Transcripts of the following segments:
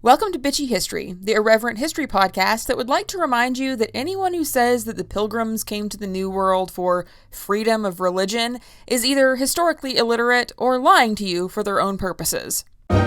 Welcome to Bitchy History, the irreverent history podcast that would like to remind you that anyone who says that the Pilgrims came to the New World for freedom of religion is either historically illiterate or lying to you for their own purposes. All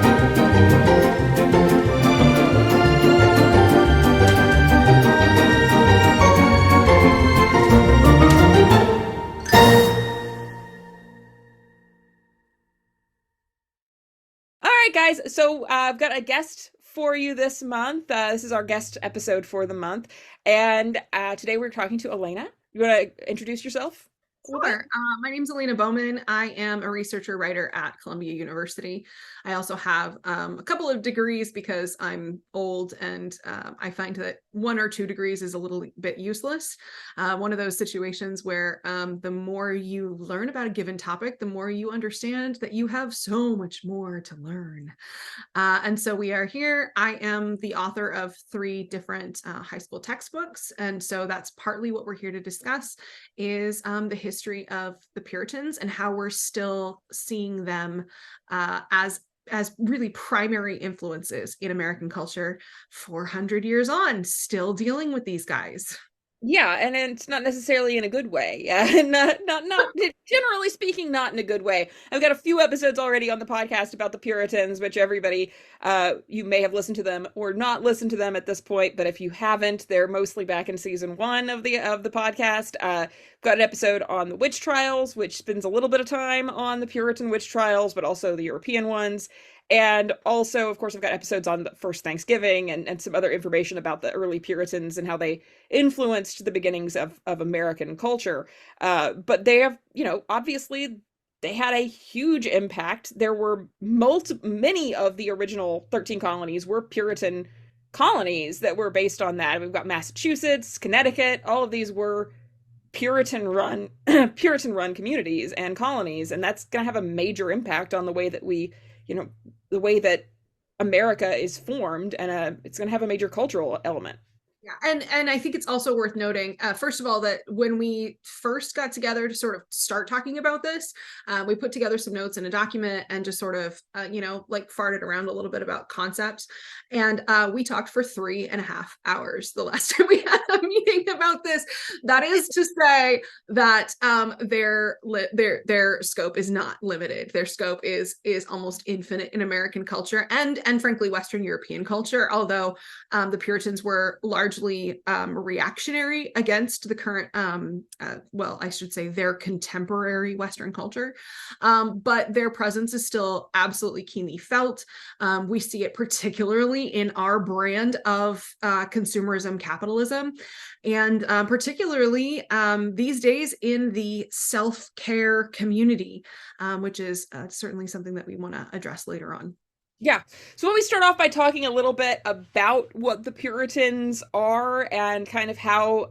right, guys, so I've got a guest for you this month. This is our guest episode for the month, and today we're talking to Elena. You want to introduce yourself a little bit? Sure. My name is Elena Bowman. I am a researcher writer at Columbia University. I also have a couple of degrees because I'm old and I find that 1 or 2 degrees is a little bit useless. One of those situations where the more you learn about a given topic, the more you understand that you have so much more to learn. And so we are here. I am the author of 3 different high school textbooks. And so that's partly what we're here to discuss is the history of the Puritans and how we're still seeing them as really primary influences in American culture 400 years on, still dealing with these guys. Yeah, and it's not necessarily in a good way. Yeah, not generally speaking, not in a good way. I've got a few episodes already on the podcast about the Puritans, which everybody, you may have listened to them or not listened to them at this point, but if you haven't, they're mostly back in season 1 of the podcast. Got an episode on the witch trials, which spends a little bit of time on the Puritan witch trials, but also the European ones. And also, of course, I've got episodes on the first Thanksgiving and some other information about the early Puritans and how they influenced the beginnings of American culture. But they have, obviously they had a huge impact. There were many of the original 13 colonies were Puritan colonies that were based on that. We've got Massachusetts, Connecticut, all of these were Puritan run communities and colonies, and that's going to have a major impact on the way that the way that America is formed, and it's going to have a major cultural element. Yeah, and I think it's also worth noting, first of all, that when we first got together to sort of start talking about this, we put together some notes in a document and just sort of, like farted around a little bit about concepts. And we talked for 3.5 hours the last time we had a meeting about this. That is to say that their scope is not limited. Their scope is almost infinite in American culture and frankly Western European culture. Although the Puritans were largely reactionary against the current, I should say their contemporary Western culture, but their presence is still absolutely keenly felt. We see it particularly in our brand of consumerism capitalism, and particularly these days in the self-care community, which is certainly something that we want to address later on. Yeah. So why don't we start off by talking a little bit about what the Puritans are and kind of how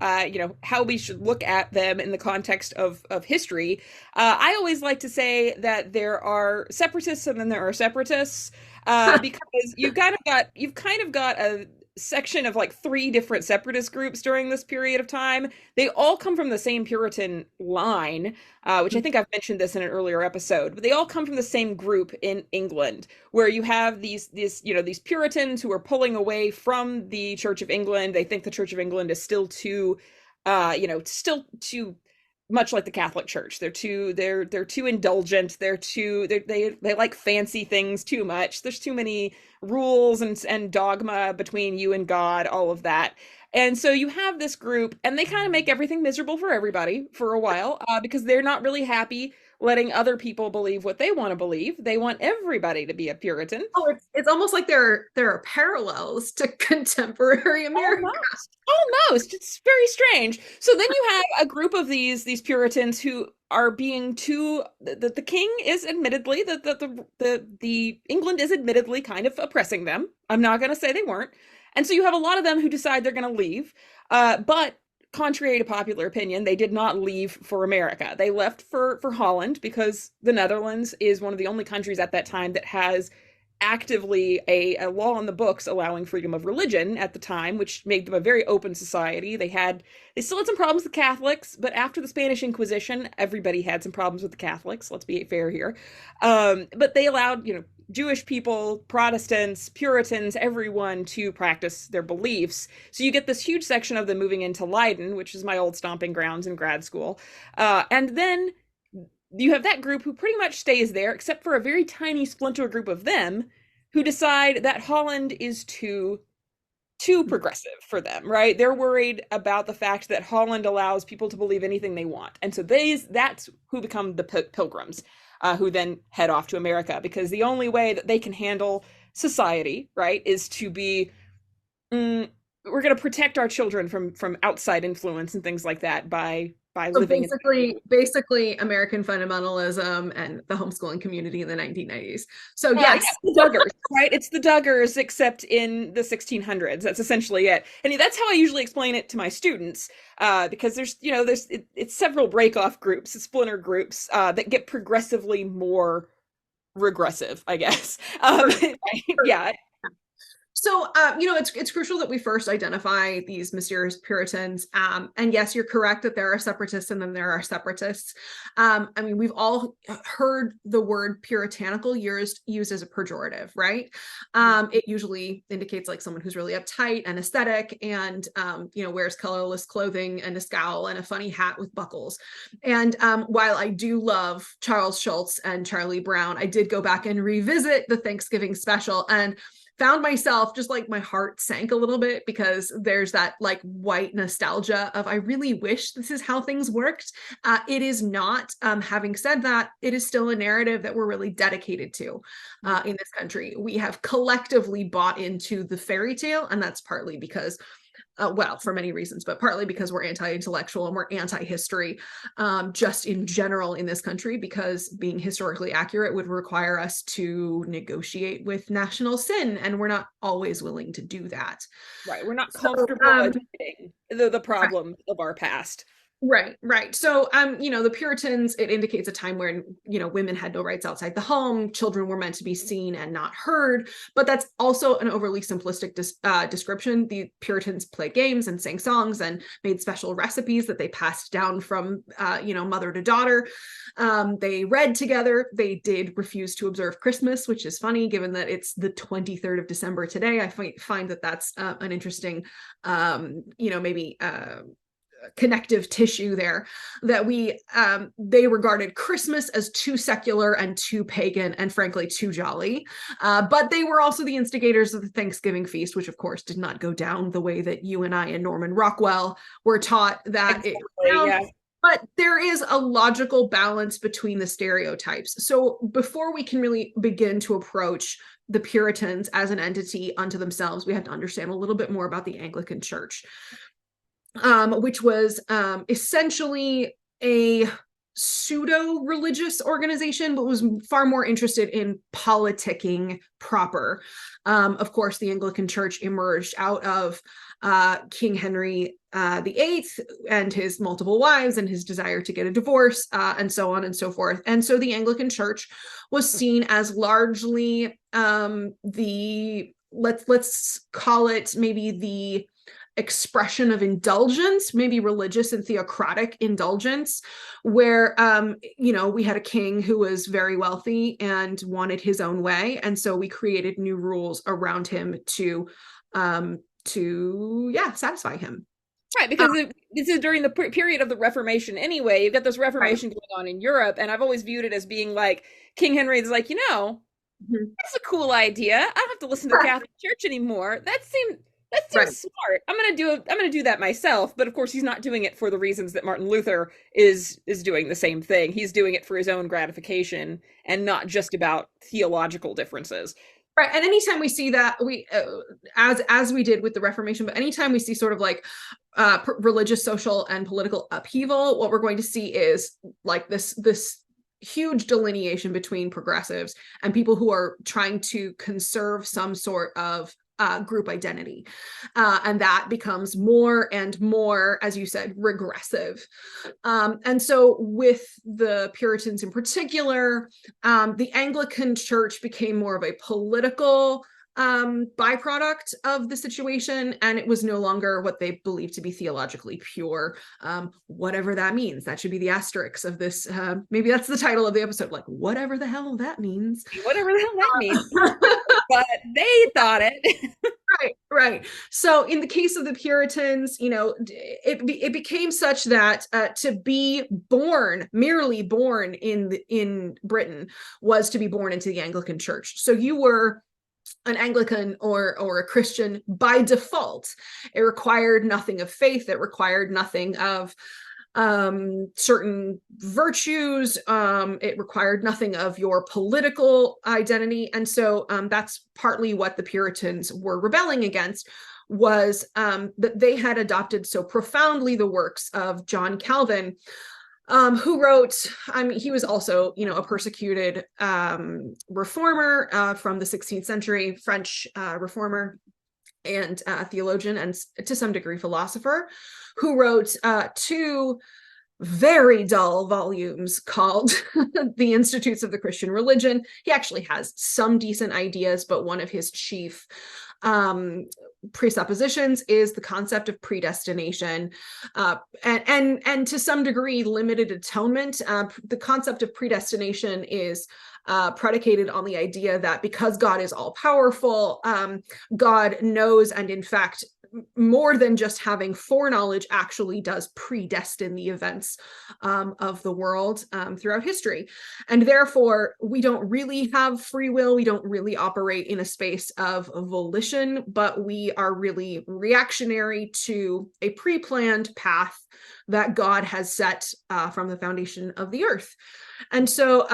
how we should look at them in the context of history. I always like to say that there are separatists and then there are separatists, because you've kind of got a section of like 3 different separatist groups during this period of time. They all come from the same Puritan line, which I think I've mentioned this in an earlier episode, but they all come from the same group in England, where you have these Puritans who are pulling away from the Church of England. They think the Church of England is still too, still too much like the Catholic Church. They're too indulgent. They like fancy things too much. There's too many rules and dogma between you and God, all of that. And so you have this group, and they kind of make everything miserable for everybody for a while, because they're not really happy letting other people believe what they want to believe. They want everybody to be a Puritan. Oh, it's almost like there are parallels to contemporary America. Almost. It's very strange. So then you have a group of these Puritans who are being too, the king is admittedly, the England is admittedly kind of oppressing them. I'm not going to say they weren't. And so you have a lot of them who decide they're going to leave. But contrary to popular opinion, they did not leave for America. They left for Holland because the Netherlands is one of the only countries at that time that has actively a law in the books allowing freedom of religion at the time, which made them a very open society. They still had some problems with Catholics, but after the Spanish Inquisition, everybody had some problems with the Catholics. Let's be fair here. But they allowed, Jewish people, Protestants, Puritans, everyone to practice their beliefs. So you get this huge section of them moving into Leiden, which is my old stomping grounds in grad school. And then you have that group who pretty much stays there, except for a very tiny splinter group of them who decide that Holland is too progressive for them, right? They're worried about the fact that Holland allows people to believe anything they want. And so that's who become the pilgrims, who then head off to America, because the only way that they can handle society, right, is to be we're going to protect our children from outside influence and things like that by So living basically American fundamentalism and the homeschooling community in the 1990s. So yeah, yes. the Duggars, right? It's the Duggars, except in the 1600s. That's essentially it. And that's how I usually explain it to my students, because it's several break-off groups, splinter groups, that get progressively more regressive, I guess. Right? Yeah. So, it's crucial that we first identify these mysterious Puritans. And yes, you're correct that there are separatists and then there are separatists. We've all heard the word puritanical used as a pejorative, right? It usually indicates like someone who's really uptight and aesthetic and, wears colorless clothing and a scowl and a funny hat with buckles. And while I do love Charles Schulz and Charlie Brown, I did go back and revisit the Thanksgiving special and found myself just like my heart sank a little bit, because there's that like white nostalgia of I really wish this is how things worked. It is not. Having said that, it is still a narrative that we're really dedicated to in this country. We have collectively bought into the fairy tale, and that's partly because for many reasons, but partly because we're anti-intellectual and we're anti-history, just in general in this country, because being historically accurate would require us to negotiate with national sin, and we're not always willing to do that. Right. We're not comfortable admitting the problems of our past. Right. So, the Puritans, it indicates a time where, women had no rights outside the home, children were meant to be seen and not heard, but that's also an overly simplistic description. The Puritans played games and sang songs and made special recipes that they passed down from, mother to daughter. They read together. They did refuse to observe Christmas, which is funny, given that it's the 23rd of December today. I find that that's an interesting, maybe connective tissue there, that they regarded Christmas as too secular and too pagan and frankly too jolly, but they were also the instigators of the Thanksgiving feast, which of course did not go down the way that you and I and Norman Rockwell were taught that it yeah. But there is a logical balance between the stereotypes. So before we can really begin to approach the Puritans as an entity unto themselves, we have to understand a little bit more about the Anglican Church, which was essentially a pseudo-religious organization, but was far more interested in politicking proper. Of course, the Anglican Church emerged out of King Henry VIII and his multiple wives and his desire to get a divorce, and so on and so forth. And so the Anglican Church was seen as largely let's call it maybe the expression of indulgence, maybe religious and theocratic indulgence, where we had a king who was very wealthy and wanted his own way, and so we created new rules around him to satisfy him. Right, because this is during the period of the Reformation anyway. You've got this Reformation going on in Europe, and I've always viewed it as being like King Henry is like, that's a cool idea. I don't have to listen to the Catholic Church anymore. That seems smart. I'm gonna do that myself. But of course, he's not doing it for the reasons that Martin Luther is doing the same thing. He's doing it for his own gratification and not just about theological differences. Right. And anytime we see that, we as we did with the Reformation, but anytime we see sort of like religious, social, and political upheaval, what we're going to see is like this huge delineation between progressives and people who are trying to conserve some sort of group identity. And that becomes more and more, as you said, regressive. And so with the Puritans in particular, the Anglican Church became more of a political byproduct of the situation, and it was no longer what they believed to be theologically pure, whatever that means. That should be the asterisk of this. Maybe that's the title of the episode, like whatever the hell that means. Whatever the hell that means. But they thought it. Right. So in the case of the Puritans, it became such that to be born, merely born in Britain, was to be born into the Anglican Church. So you were an Anglican or a Christian by default. It required nothing of faith. It required nothing of certain virtues. It required nothing of your political identity. And so that's partly what the Puritans were rebelling against, was that they had adopted so profoundly the works of John Calvin, who wrote, he was also, a persecuted reformer from the 16th century, French reformer and theologian, and to some degree philosopher, who wrote two very dull volumes called The Institutes of the Christian Religion. He actually has some decent ideas, but one of his chief presuppositions is the concept of predestination, and to some degree limited atonement. The concept of predestination is predicated on the idea that because God is all powerful, God knows, and in fact, more than just having foreknowledge, actually does predestine the events of the world throughout history. And therefore, we don't really have free will. We don't really operate in a space of volition, but we are really reactionary to a pre-planned path that God has set from the foundation of the earth. And so,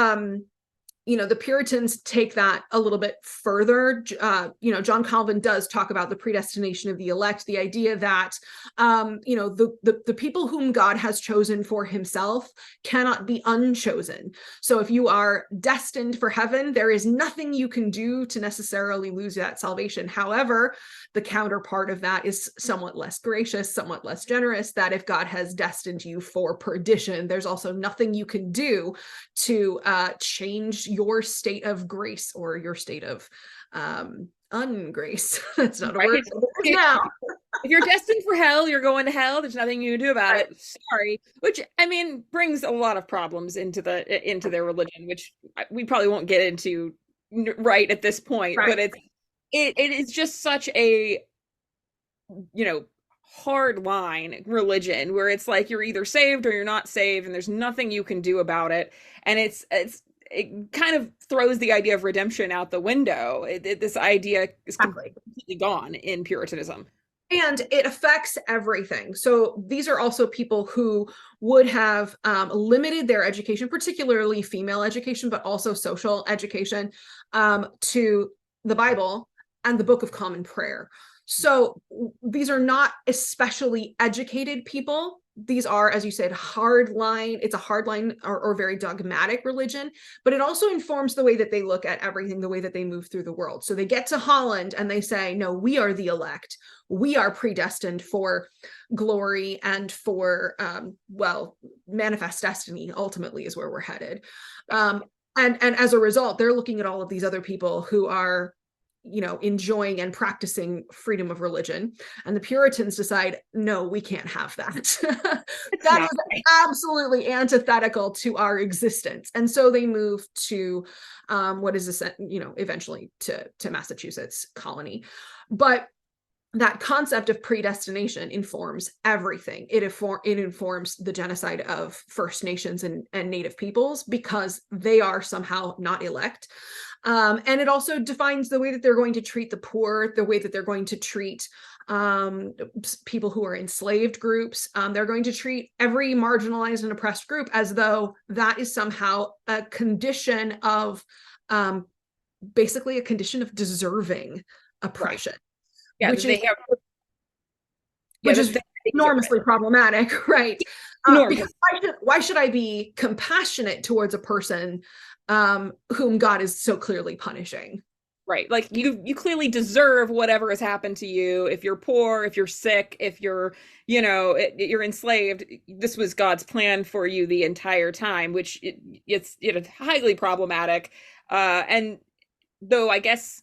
the Puritans take that a little bit further. John Calvin does talk about the predestination of the elect, the idea that, the people whom God has chosen for himself cannot be unchosen. So if you are destined for heaven, there is nothing you can do to necessarily lose that salvation. However, the counterpart of that is somewhat less gracious, somewhat less generous, that if God has destined you for perdition, there's also nothing you can do to change your state of grace or your state of ungrace. That's not a word now. If you're destined for hell, you're going to hell. There's nothing you can do about it. Sorry. Which, brings a lot of problems into their religion, which we probably won't get into right at this point. Right. But it is just such a hard line religion where it's like you're either saved or you're not saved, and there's nothing you can do about it. And it kind of throws the idea of redemption out the window. This idea is completely gone in Puritanism. And it affects everything. So these are also people who would have limited their education, particularly female education, but also social education, to the Bible and the Book of Common Prayer. So these are not especially educated people. These are, as you said, hardline. It's a hardline or very dogmatic religion, but it also informs the way that they look at everything, the way that they move through the world. So they get to Holland and they say, no, we are the elect. We are predestined for glory and for, manifest destiny ultimately is where we're headed. And as a result, they're looking at all of these other people who are enjoying and practicing freedom of religion. And the Puritans decide, no, we can't have that. That is absolutely antithetical to our existence. And so they move to what is eventually to Massachusetts colony. But that concept of predestination informs everything. It informs the genocide of First Nations and Native peoples because they are somehow not elect. And it also defines the way that they're going to treat the poor, the way that they're going to treat people who are enslaved groups. They're going to treat every marginalized and oppressed group as though that is somehow a condition of, basically a condition of deserving oppression. Right. Yeah, which is enormously problematic, right? Because why should I be compassionate towards a person whom God is so clearly punishing? Right. Like you clearly deserve whatever has happened to you. If you're poor, if you're sick, if you're, you're enslaved, this was God's plan for you the entire time, which it's highly problematic. And though I guess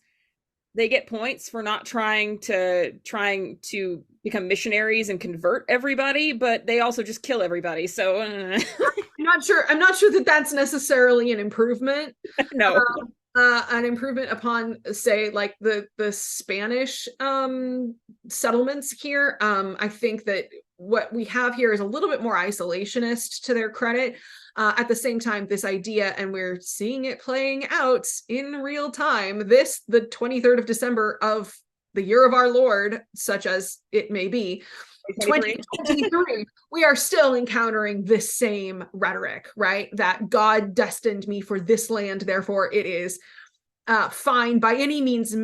they get points for not trying to become missionaries and convert everybody, but they also just kill everybody. So I'm not sure that that's necessarily an improvement. no. An improvement upon, say, like the Spanish settlements here. I think that what we have here is a little bit more isolationist, to their credit. At the same time, this idea, and we're seeing it playing out in real time, the 23rd of December of the year of our Lord, such as it may be, 2023, we are still encountering this same rhetoric, right? That God destined me for this land, therefore it is fine by any means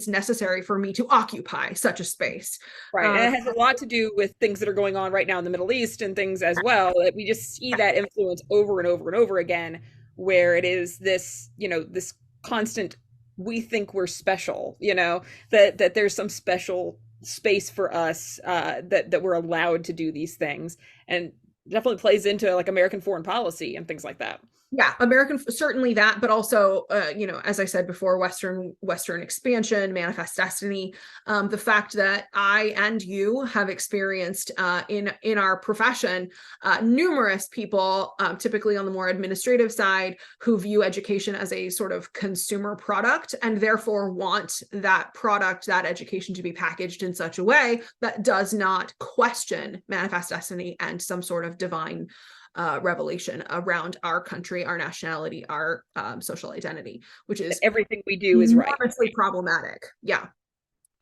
necessary for me to occupy such a space. Right. And it has a lot to do with things that are going on right now in the Middle East and things as well. That we just see that influence over and over and over again, where it is this, this constant, we think we're special, that there's some special space for us, that we're allowed to do these things. And definitely plays into like American foreign policy and things like that. Yeah, American, certainly that, but also, as I said before, Western expansion, manifest destiny, the fact that I and you have experienced in our profession numerous people, typically on the more administrative side, who view education as a sort of consumer product and therefore want that product, that education, to be packaged in such a way that does not question manifest destiny and some sort of divine revelation around our country, our nationality, our social identity, which is everything we do is right. Enormously problematic. Yeah.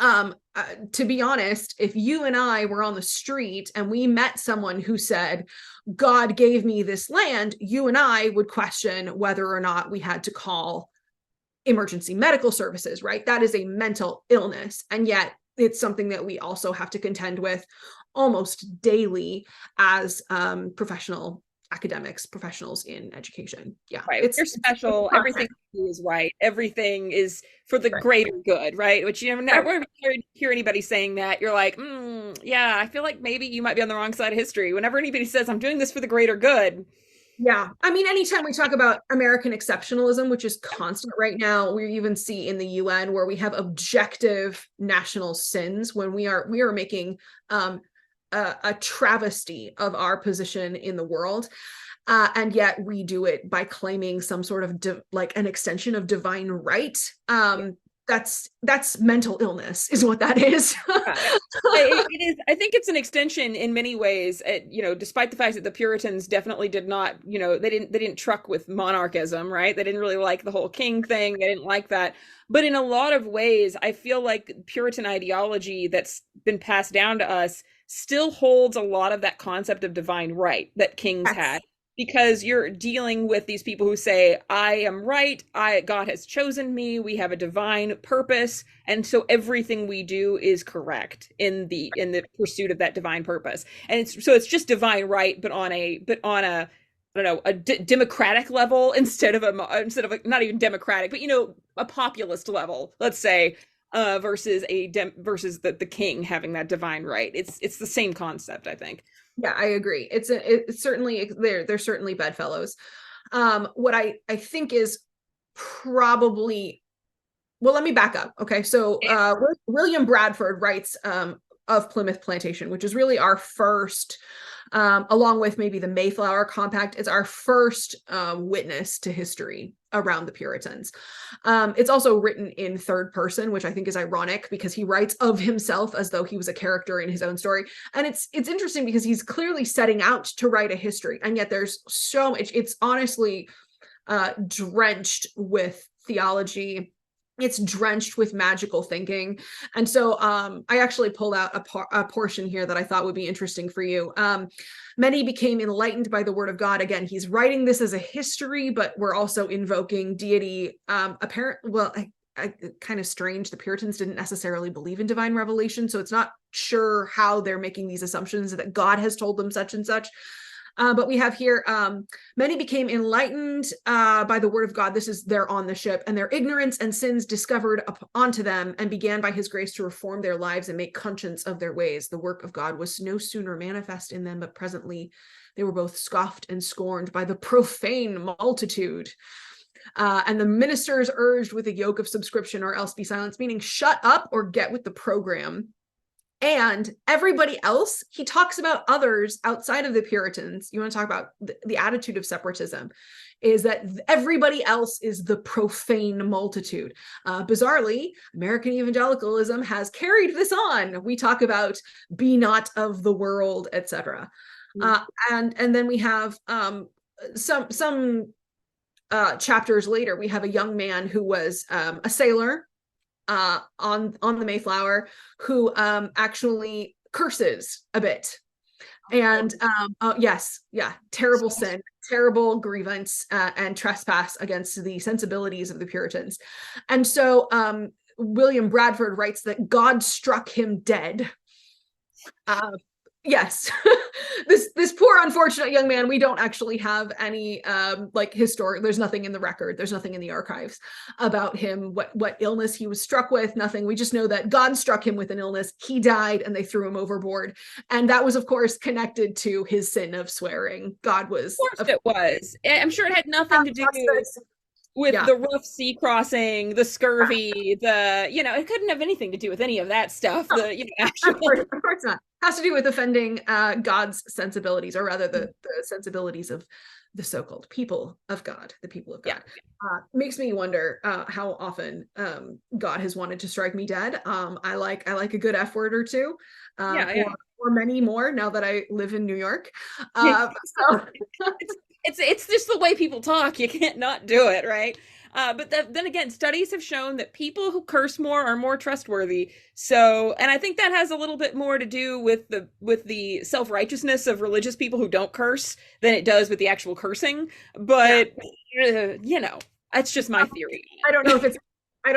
To be honest, if you and I were on the street and we met someone who said, God gave me this land, you and I would question whether or not we had to call emergency medical services, right? That is a mental illness. And yet it's something that we also have to contend with almost daily as professionals in education. Yeah. Right. You're special. Everything you do is right. Everything is for the greater good, right? Which you never hear anybody saying that. You're like, yeah, I feel like maybe you might be on the wrong side of history. Whenever anybody says, I'm doing this for the greater good. Yeah. I mean, anytime we talk about American exceptionalism, which is constant right now, we even see in the UN where we have objective national sins when we are making a travesty of our position in the world. And yet we do it by claiming some sort of like an extension of divine right. That's mental illness is what that is. It is. I think it's an extension in many ways. Despite the fact that the Puritans definitely did not, they didn't truck with monarchism, right? They didn't really like the whole king thing. They didn't like that. But in a lot of ways, I feel like Puritan ideology that's been passed down to us still holds a lot of that concept of divine right that kings had, because you're dealing with these people who say, I am right, God has chosen me, we have a divine purpose, and so everything we do is correct in the pursuit of that divine purpose. And it's just divine right, but on a I don't know, a democratic level instead of not even democratic, but a populist level, let's say, versus the king having that divine right. It's the same concept, I think. Yeah, I agree. It's certainly they're certainly bedfellows. What I think is probably, well, let me back up. Okay, so William Bradford writes of Plymouth Plantation, which is really our first, along with maybe the Mayflower Compact, it's our first witness to history around the Puritans. It's also written in third person, which I think is ironic because he writes of himself as though he was a character in his own story. And it's interesting because he's clearly setting out to write a history, and yet there's so much, it's honestly drenched with theology. It's drenched with magical thinking. And so I actually pulled out a portion here that I thought would be interesting for you. Many became enlightened by the word of God. Again, he's writing this as a history, but we're also invoking deity. Kind of strange. The Puritans didn't necessarily believe in divine revelation, so it's not sure how they're making these assumptions that God has told them such and such. But we have here, many became enlightened by the word of God. This is they're on the ship, and their ignorance and sins discovered onto them, and began by his grace to reform their lives and make conscience of their ways. The work of God was no sooner manifest in them, but presently they were both scoffed and scorned by the profane multitude. And the ministers urged with a yoke of subscription, or else be silenced, meaning shut up or get with the program. And everybody else, he talks about others outside of the Puritans. You want to talk about the attitude of separatism, is that everybody else is the profane multitude. Bizarrely, American evangelicalism has carried this on. We talk about be not of the world, etc. And then we have some chapters later, we have a young man who was a sailor on the Mayflower, who actually curses a bit. And yes, yeah, terrible sin, terrible grievance, and trespass against the sensibilities of the Puritans. And so William Bradford writes that God struck him dead. Yes. This poor unfortunate young man, we don't actually have any like historic, there's nothing in the record, there's nothing in the archives about him, what illness he was struck with, nothing. We just know that God struck him with an illness, he died, and they threw him overboard. And that was, of course, connected to his sin of swearing. God was, Of course it was. I'm sure it had nothing to do with the rough sea crossing, the scurvy, it couldn't have anything to do with any of that stuff. Of course not. Has to do with offending God's sensibilities, or rather the sensibilities of the so-called people of God, the people of God. Yeah. Makes me wonder how often God has wanted to strike me dead. I like a good F word or two, or many more now that I live in New York. So it's just the way people talk. You can't not do it, right? But then again, studies have shown that people who curse more are more trustworthy. So, and I think that has a little bit more to do with the self-righteousness of religious people who don't curse than it does with the actual cursing. But that's just my theory. I don't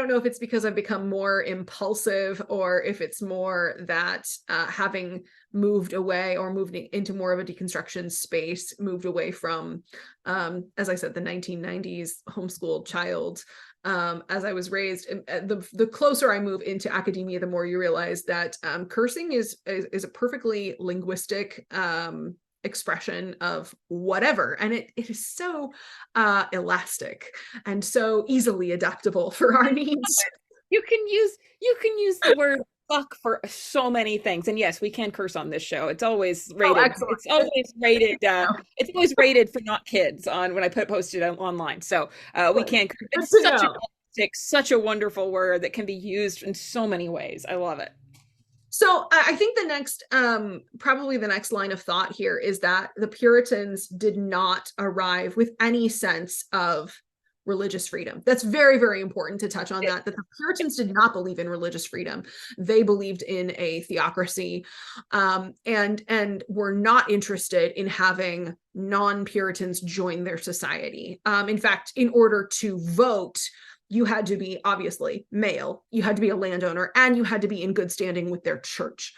know if it's because I've become more impulsive, or if it's more that having moved away, or moved into more of a deconstruction space, moved away from, as I said, the 1990s homeschooled child. As I was raised, the closer I move into academia, the more you realize that cursing is a perfectly linguistic expression of whatever, and it is so elastic and so easily adaptable for our needs. You can use the word fuck for so many things, and yes, we can curse on this show. It's always rated. It's always rated. It's always rated for not kids on when I post it online. So we can. It's such a wonderful word that can be used in so many ways. I love it. So I think the next, probably the next line of thought here is that the Puritans did not arrive with any sense of religious freedom. That's very, very important to touch on that the Puritans did not believe in religious freedom. They believed in a theocracy, and were not interested in having non-Puritans join their society. In fact, in order to vote, you had to be obviously male, you had to be a landowner, and you had to be in good standing with their church,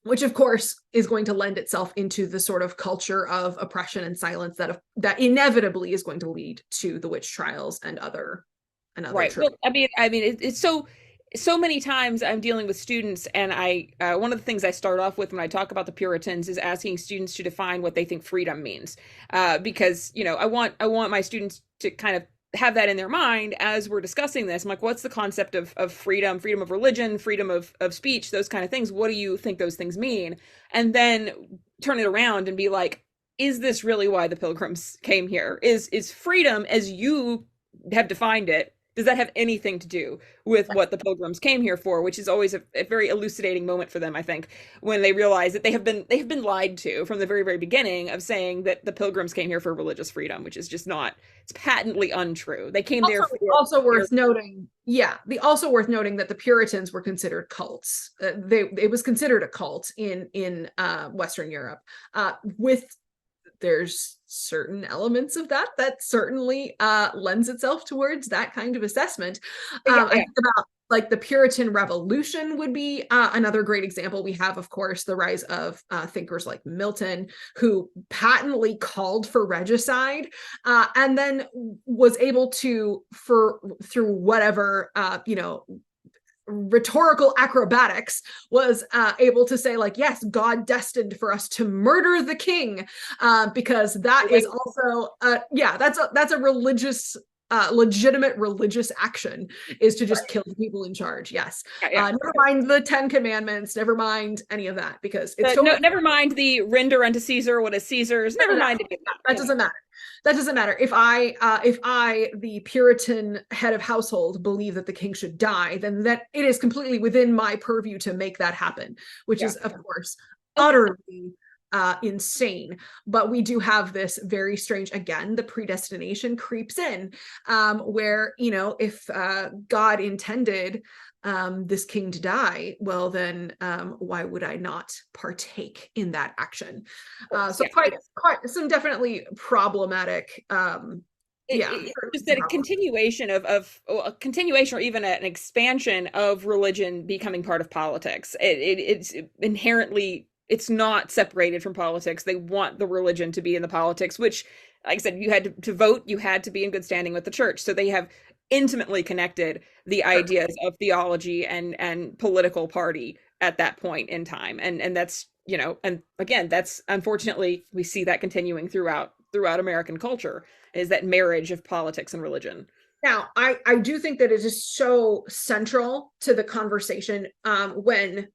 which of course is going to lend itself into the sort of culture of oppression and silence that inevitably is going to lead to the witch trials and other right. Well, I mean, it's so many times I'm dealing with students, and one of the things I start off with when I talk about the Puritans is asking students to define what they think freedom means, because I want my students to kind of have that in their mind as we're discussing this. I'm like, what's the concept of freedom of religion, freedom of speech, those kind of things? What do you think those things mean? And then turn it around and be like, is this really why the Pilgrims came here? Is freedom as you have defined it, does that have anything to do with what the Pilgrims came here for? Which is always a very elucidating moment for them, I think, when they realize that they have been lied to from the very, very beginning of saying that the Pilgrims came here for religious freedom, which is just not. It's patently untrue. They came there. Also worth noting that the Puritans were considered cults. It was considered a cult in Western Europe. There's certain elements of that certainly lends itself towards that kind of assessment. I think Like the Puritan Revolution would be another great example. We have, of course, the rise of thinkers like Milton, who patently called for regicide, and then was able to, through whatever rhetorical acrobatics, was able to say, like, yes, God destined for us to murder the king, because that is also that's a religious legitimate religious action, is to just kill the people in charge. Yes. Never mind the 10 commandments, never mind any of that, because it's totally never mind the render unto Caesar what is Caesar's, never mind any of that. That doesn't matter. That doesn't matter. If I, the Puritan head of household, believe that the king should die, then that it is completely within my purview to make that happen, which is, of course, utterly insane. But we do have this very strange, again, the predestination creeps in, where, if God intended this king to die, well, then why would I not partake in that action? So quite some definitely problematic just that a continuation of a continuation, or even an expansion of religion becoming part of politics. It's inherently, it's not separated from politics. They want the religion to be in the politics, which, like I said, you had to vote, you had to be in good standing with the church. So they have intimately connected the ideas of theology and political party at that point in time. And that's, and again, that's, unfortunately, we see that continuing throughout American culture, is that marriage of politics and religion. Now, I do think that it is so central to the conversation when,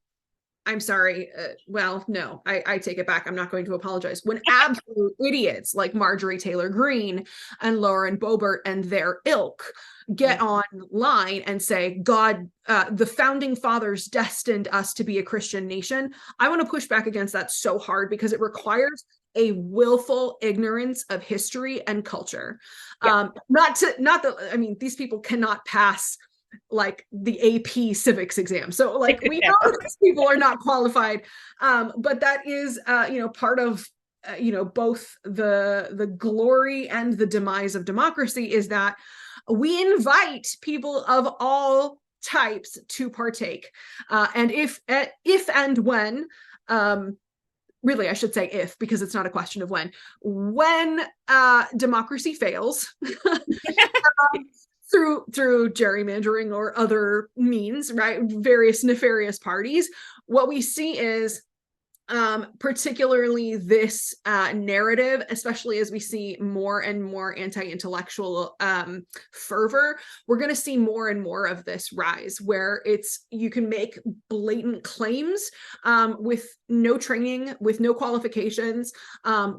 I'm sorry, well, no, I take it back. I'm not going to apologize. When absolute idiots like Marjorie Taylor Greene and Lauren Boebert and their ilk get online and say, God, the founding fathers destined us to be a Christian nation, I want to push back against that so hard, because it requires a willful ignorance of history and culture. These people cannot pass like the AP civics exam. So like, we know these people are not qualified. But that is, part of, both the glory and the demise of democracy, is that we invite people of all types to partake. And if and when, really, I should say if, because it's not a question of when democracy fails, through gerrymandering or other means, right? Various nefarious parties, what we see is particularly this narrative, especially as we see more and more anti-intellectual fervor, we're going to see more and more of this rise, where you can make blatant claims with no training, with no qualifications,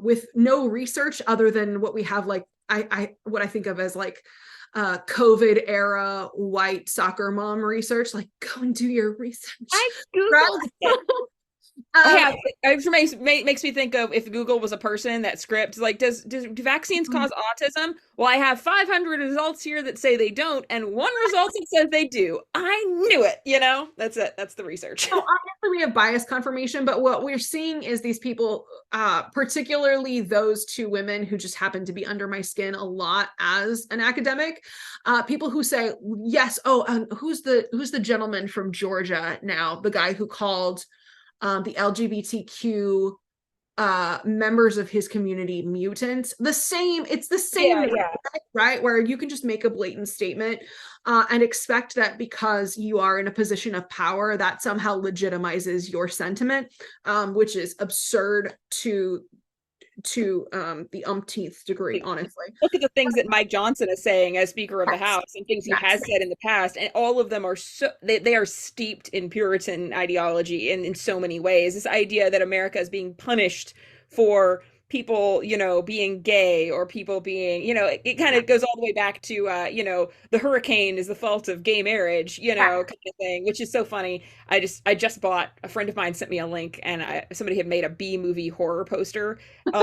with no research other than what we have, like what I think of as like COVID era white soccer mom research. Like, go and do your research. I Googled it. It makes me think of, if Google was a person, that script, like, do vaccines cause autism? Well, I have 500 results here that say they don't, and one result that says they do. I knew it. That's it. That's the research. So obviously we have bias confirmation, but what we're seeing is these people, particularly those two women who just happen to be under my skin a lot as an academic, people who say, yes, who's the gentleman from Georgia now, the guy who called the LGBTQ members of his community mutants. It's the same, right? Where you can just make a blatant statement and expect that because you are in a position of power, that somehow legitimizes your sentiment, which is absurd to the umpteenth degree, honestly. Look at the things that Mike Johnson is saying as Speaker of the House, and things he has said in the past, and all of them are they are steeped in Puritan ideology in so many ways. This idea that America is being punished for people, being gay, or people being, it kind of goes all the way back to, the hurricane is the fault of gay marriage, kind of thing, which is so funny. I just bought, a friend of mine sent me a link, and somebody had made a B movie horror poster, which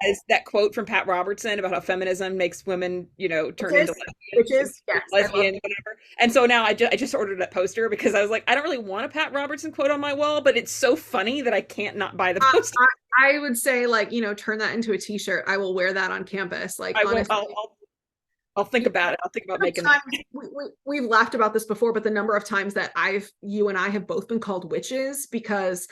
has that quote from Pat Robertson about how feminism makes women, turn into lesbian, whatever. And so now I just ordered that poster, because I was like, I don't really want a Pat Robertson quote on my wall, but it's so funny that I can't not buy the poster. I would say, like, turn that into a t-shirt. I will wear that on campus. Like, honestly, I'll think about it. I'll think about making that. Times we've laughed about this before, but the number of times that you and I have both been called witches because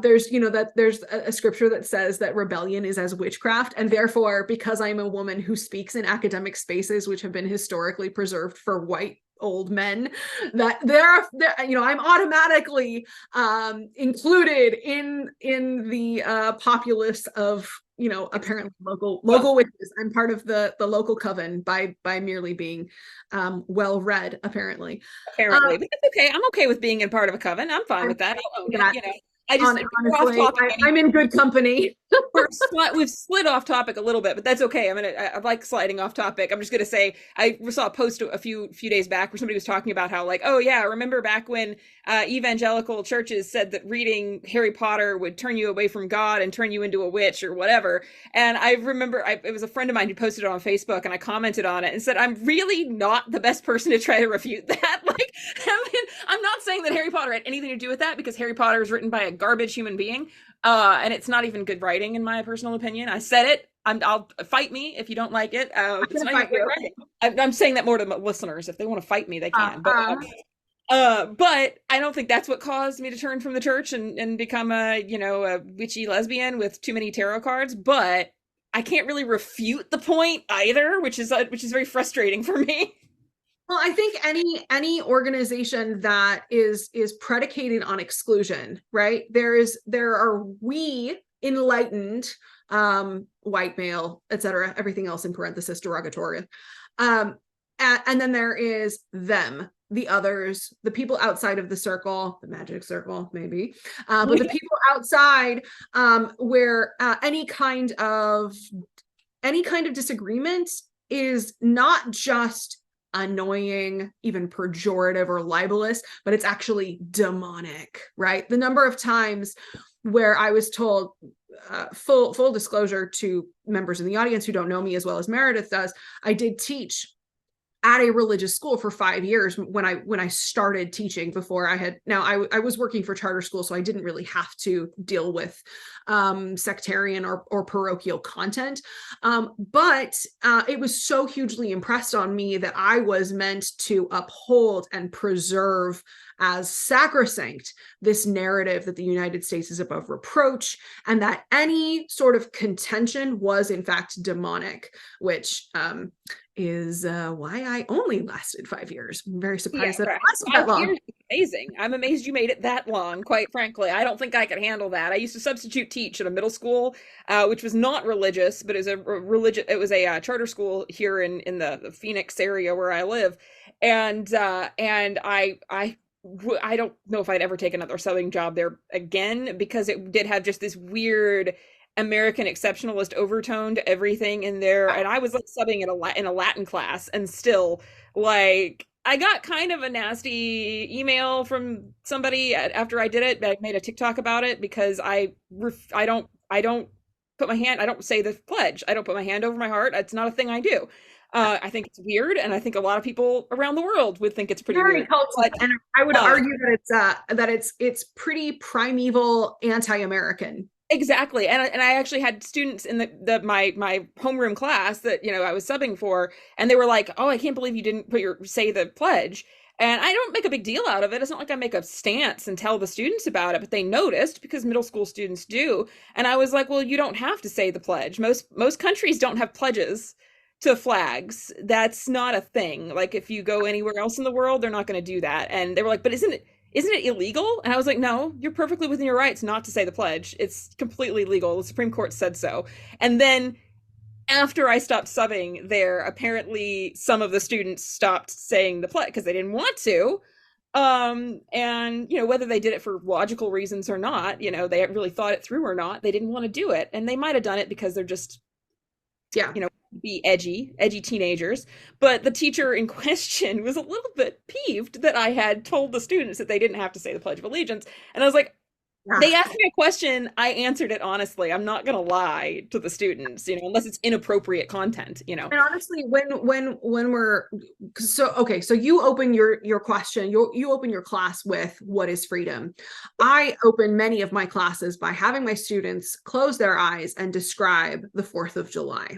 there's, there's a scripture that says that rebellion is as witchcraft. And therefore, because I'm a woman who speaks in academic spaces, which have been historically preserved for white old men, that I'm automatically included in the populace of apparently local witches. I'm part of the local coven by merely being well read, apparently. Apparently, but that's okay. I'm okay with being in part of a coven. I'm fine with that. I'll own it. I just we're off Honestly, topic. I'm in good company. We've slid off topic a little bit, but that's okay. I like sliding off topic. I'm just gonna say I saw a post a few days back where somebody was talking about how, like, oh yeah, remember back when evangelical churches said that reading Harry Potter would turn you away from God and turn you into a witch or whatever. And I remember it was a friend of mine who posted it on Facebook, and I commented on it and said, I'm really not the best person to try to refute that. Like, I mean, I'm not saying that Harry Potter had anything to do with that, because Harry Potter is written by a garbage human being. And it's not even good writing, in my personal opinion. I said it. I'll fight me if you don't like it. It's not even good writing. I'm saying that more to the listeners. If they want to fight me, they can. But I don't think that's what caused me to turn from the church and become a witchy lesbian with too many tarot cards. But I can't really refute the point either, which is very frustrating for me. Well, I think any organization that is predicated on exclusion, right? There are we enlightened, white male, etc., everything else in parenthesis derogatory, and then there is them, the others, the people outside of the circle, the magic circle, maybe, but the people outside, where any kind of disagreement is not just annoying, even pejorative or libelous, but it's actually demonic, right? The number of times where I was told, full disclosure to members in the audience who don't know me as well as Meredith does, I did teach at a religious school for 5 years when I started teaching. Before I was working for charter school, so I didn't really have to deal with sectarian or parochial content. But it was so hugely impressed on me that I was meant to uphold and preserve as sacrosanct this narrative that the United States is above reproach, and that any sort of contention was in fact demonic, which is why I only lasted 5 years. I'm very surprised that it lasted that long. Amazing. I'm amazed you made it that long, quite frankly. I don't think I could handle that. I used to substitute teach at a middle school, which was not religious, but it was a charter school here in the Phoenix area where I live. And I don't know if I'd ever take another subbing job there again, because it did have just this weird American exceptionalist overtone to everything in there. And I was like subbing in a Latin class, and still, like, I got kind of a nasty email from somebody after I did it. I made a TikTok about it because I don't put my hand, I don't say the pledge. I don't put my hand over my heart. It's not a thing I do. I think it's weird, and I think a lot of people around the world would think it's pretty weird. And I would argue that it's pretty primeval, anti-American. Exactly. And I actually had students in my homeroom class that, I was subbing for, and they were like, "Oh, I can't believe you didn't say the pledge." And I don't make a big deal out of it. It's not like I make a stance and tell the students about it, but they noticed, because middle school students do. And I was like, "Well, you don't have to say the pledge. Most countries don't have pledges to flags. That's not a thing. Like, if you go anywhere else in the world, they're not going to do that." And they were like, "But isn't it illegal?" And I was like, "No, you're perfectly within your rights not to say the pledge. It's completely legal. The Supreme Court said so." And then after I stopped subbing there, apparently some of the students stopped saying the pledge because they didn't want to. And whether they did it for logical reasons or not, they really thought it through or not, they didn't want to do it. And they might have done it because they're just, be edgy teenagers. But the teacher in question was a little bit peeved that I had told the students that they didn't have to say the Pledge of Allegiance. And I was like, they asked me a question, I answered it honestly. I'm not gonna lie to the students, unless it's inappropriate content, And honestly, when we're so you open your question, you open your class with what is freedom. I open many of my classes by having my students close their eyes and describe the 4th of July.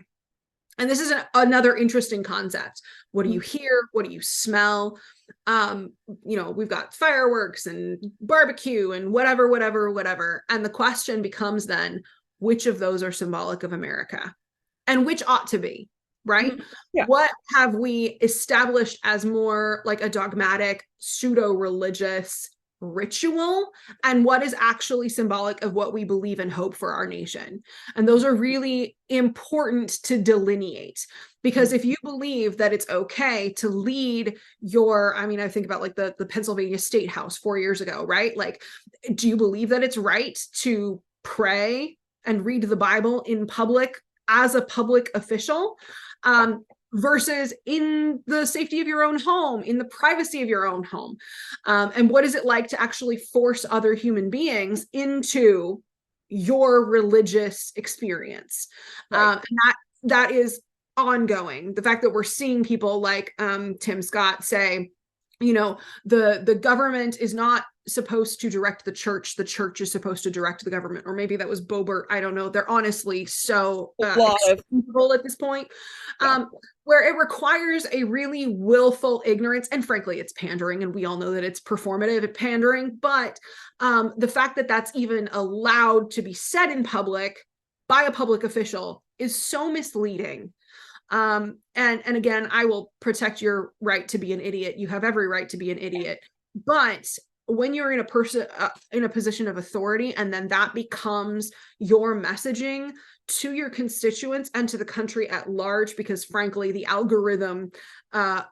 And this is another interesting concept. What do you hear? What do you smell? We've got fireworks and barbecue and whatever. And the question becomes then, which of those are symbolic of America? And which ought to be, right? Yeah. What have we established as more like a dogmatic, pseudo-religious ritual, and what is actually symbolic of what we believe and hope for our nation? And those are really important to delineate, because if you believe that it's okay to lead your, I mean, I think about like the Pennsylvania State House 4 years ago, right? Like, do you believe that it's right to pray and read the Bible in public as a public official, versus in the safety of your own home, in the privacy of your own home? And what is it like to actually force other human beings into your religious experience? Right. And that is ongoing. The fact that we're seeing people like Tim Scott say, the government is not supposed to direct the church is supposed to direct the government. Or maybe that was Boebert, I don't know. They're honestly so A lot of at this point, yeah. where it requires a really willful ignorance. And frankly, it's pandering, and we all know that it's performative pandering. But the fact that that's even allowed to be said in public by a public official is so misleading. And again, I will protect your right to be an idiot. You have every right to be an idiot. But when you're in a position of authority, and then that becomes your messaging to your constituents and to the country at large, because frankly, the algorithm of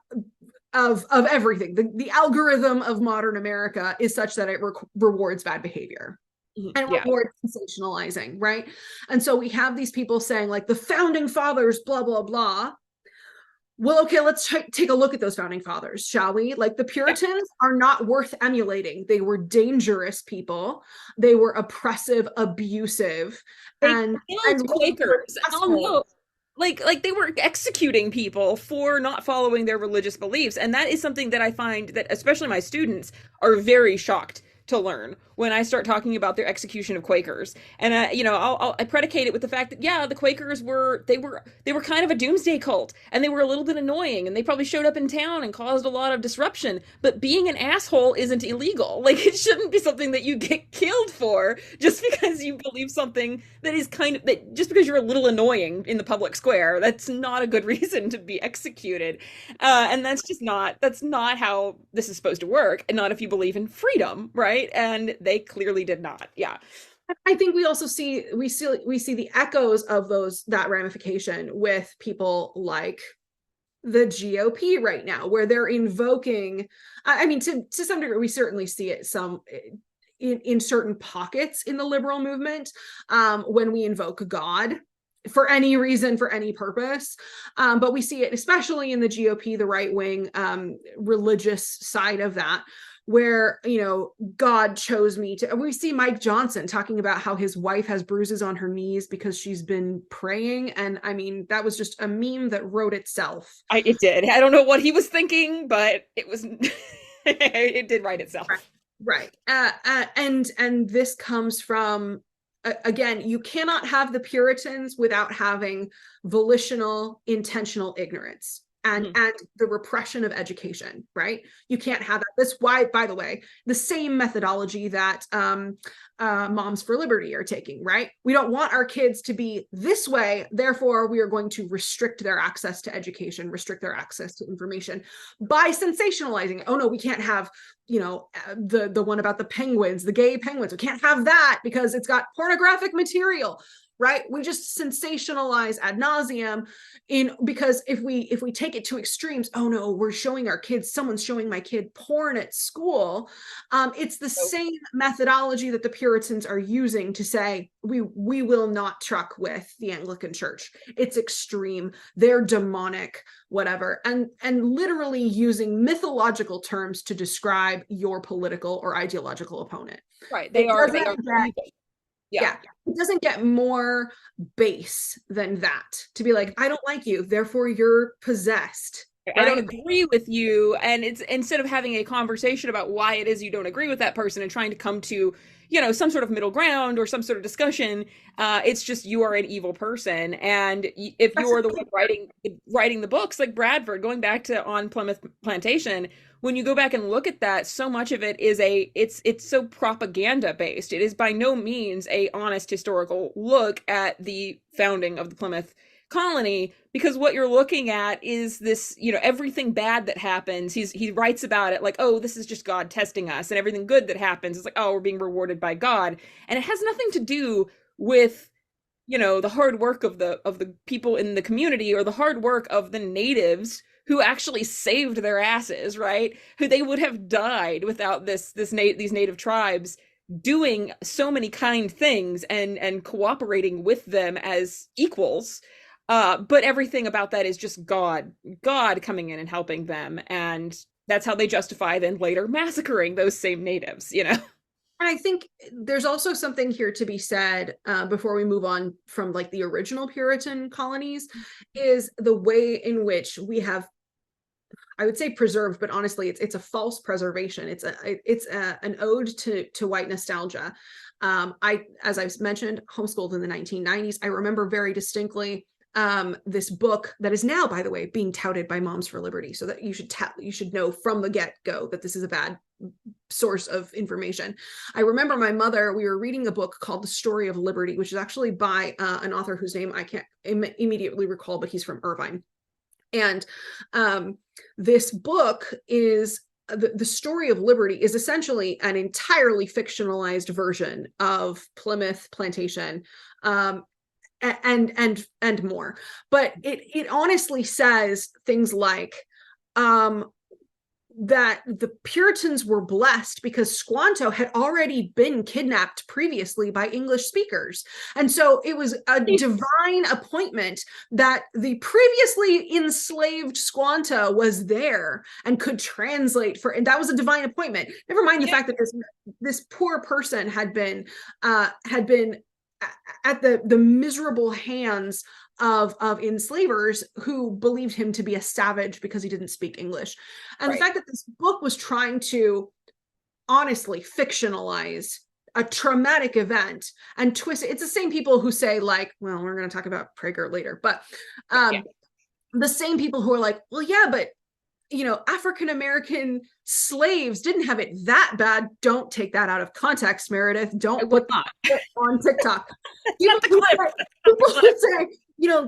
everything, the algorithm of modern America is such that it rewards bad behavior. And Yeah. rewards sensationalizing, right? And so we have these people saying like the founding fathers, blah, blah, blah. Well, okay, let's take a look at those founding fathers, shall we? Like, the Puritans are not worth emulating. They were dangerous people. They were oppressive, abusive, They and killed Quakers. Oh no. Like they were executing people for not following their religious beliefs. And that is something that I find that especially my students are very shocked to learn when I start talking about their execution of Quakers. And I predicate it with the fact that yeah, the Quakers were kind of a doomsday cult, and they were a little bit annoying, and they probably showed up in town and caused a lot of disruption. But being an asshole isn't illegal. Like, it shouldn't be something that you get killed for just because you believe something that is that just because you're a little annoying in the public square. That's not a good reason to be executed. And that's not how this is supposed to work, and not if you believe in freedom, right? And they clearly did not. Yeah. I think we also see the echoes of that ramification with people like the GOP right now, where they're invoking, I mean, to some degree, we certainly see it in certain pockets in the liberal movement, when we invoke God for any reason, for any purpose. But we see it especially in the GOP, the right wing religious side of that, where God chose me to. We see Mike Johnson talking about how his wife has bruises on her knees because she's been praying, and I mean, that was just a meme that wrote itself. It did. I don't know what he was thinking, but it was it did write itself. Right. And this comes from, again, you cannot have the Puritans without having volitional, intentional ignorance and the repression of education, right? You can't have that. That's why, by the way, the same methodology that Moms for Liberty are taking, right? We don't want our kids to be this way, therefore we are going to restrict their access to education, restrict their access to information by sensationalizing it. Oh no, we can't have the one about the penguins, the gay penguins. We can't have that because it's got pornographic material, right? We just sensationalize ad nauseum because if we take it to extremes, oh no, we're showing our kids, someone's showing my kid porn at school. It's the same methodology that the Puritans are using to say we will not truck with the Anglican Church. It's extreme. They're demonic, whatever, and literally using mythological terms to describe your political or ideological opponent. Right. They are. Yeah. It doesn't get more base than that, to be like, I don't like you, therefore you're possessed. I don't right? agree with you. And it's instead of having a conversation about why it is you don't agree with that person and trying to come to, some sort of middle ground or some sort of discussion, it's just you are an evil person. And if That's you're the one writing the books, like Bradford, going back to On Plymouth Plantation, when you go back and look at that, so much of it is it's so propaganda based. It is by no means a honest historical look at the founding of the Plymouth colony, because what you're looking at is this, everything bad that happens, he writes about it like, oh, this is just God testing us, and everything good that happens is like, oh, we're being rewarded by God. And it has nothing to do with, the hard work of the people in the community, or the hard work of the natives who actually saved their asses, right? Who they would have died without these native tribes doing so many kind things and cooperating with them as equals. But everything about that is just God coming in and helping them, and that's how they justify then later massacring those same natives. And I think there's also something here to be said before we move on from like the original Puritan colonies, is the way in which we have, I would say preserved, but honestly, it's a false preservation. An ode to white nostalgia. As I've mentioned, homeschooled in the 1990s. I remember very distinctly this book that is now, by the way, being touted by Moms for Liberty, so that you should know from the get-go that this is a bad source of information. I remember my mother, we were reading a book called The Story of Liberty, which is actually by an author whose name I can't immediately recall, but he's from Irvine. And this book is the Story of Liberty is essentially an entirely fictionalized version of Plymouth Plantation, and more. But it honestly says things like that the Puritans were blessed because Squanto had already been kidnapped previously by English speakers. And so it was a divine appointment that the previously enslaved Squanto was there and could translate for, and that was a divine appointment. Never mind the fact that this poor person had been at the miserable hands of enslavers who believed him to be a savage because he didn't speak English. And right. The fact that this book was trying to honestly fictionalize a traumatic event and twist it's the same people who say, like, well, we're going to talk about Prager later, but the same people who are like, well, yeah, but African-American slaves didn't have it that bad. Don't take that out of context, Meredith. Don't put that on TikTok. People who say,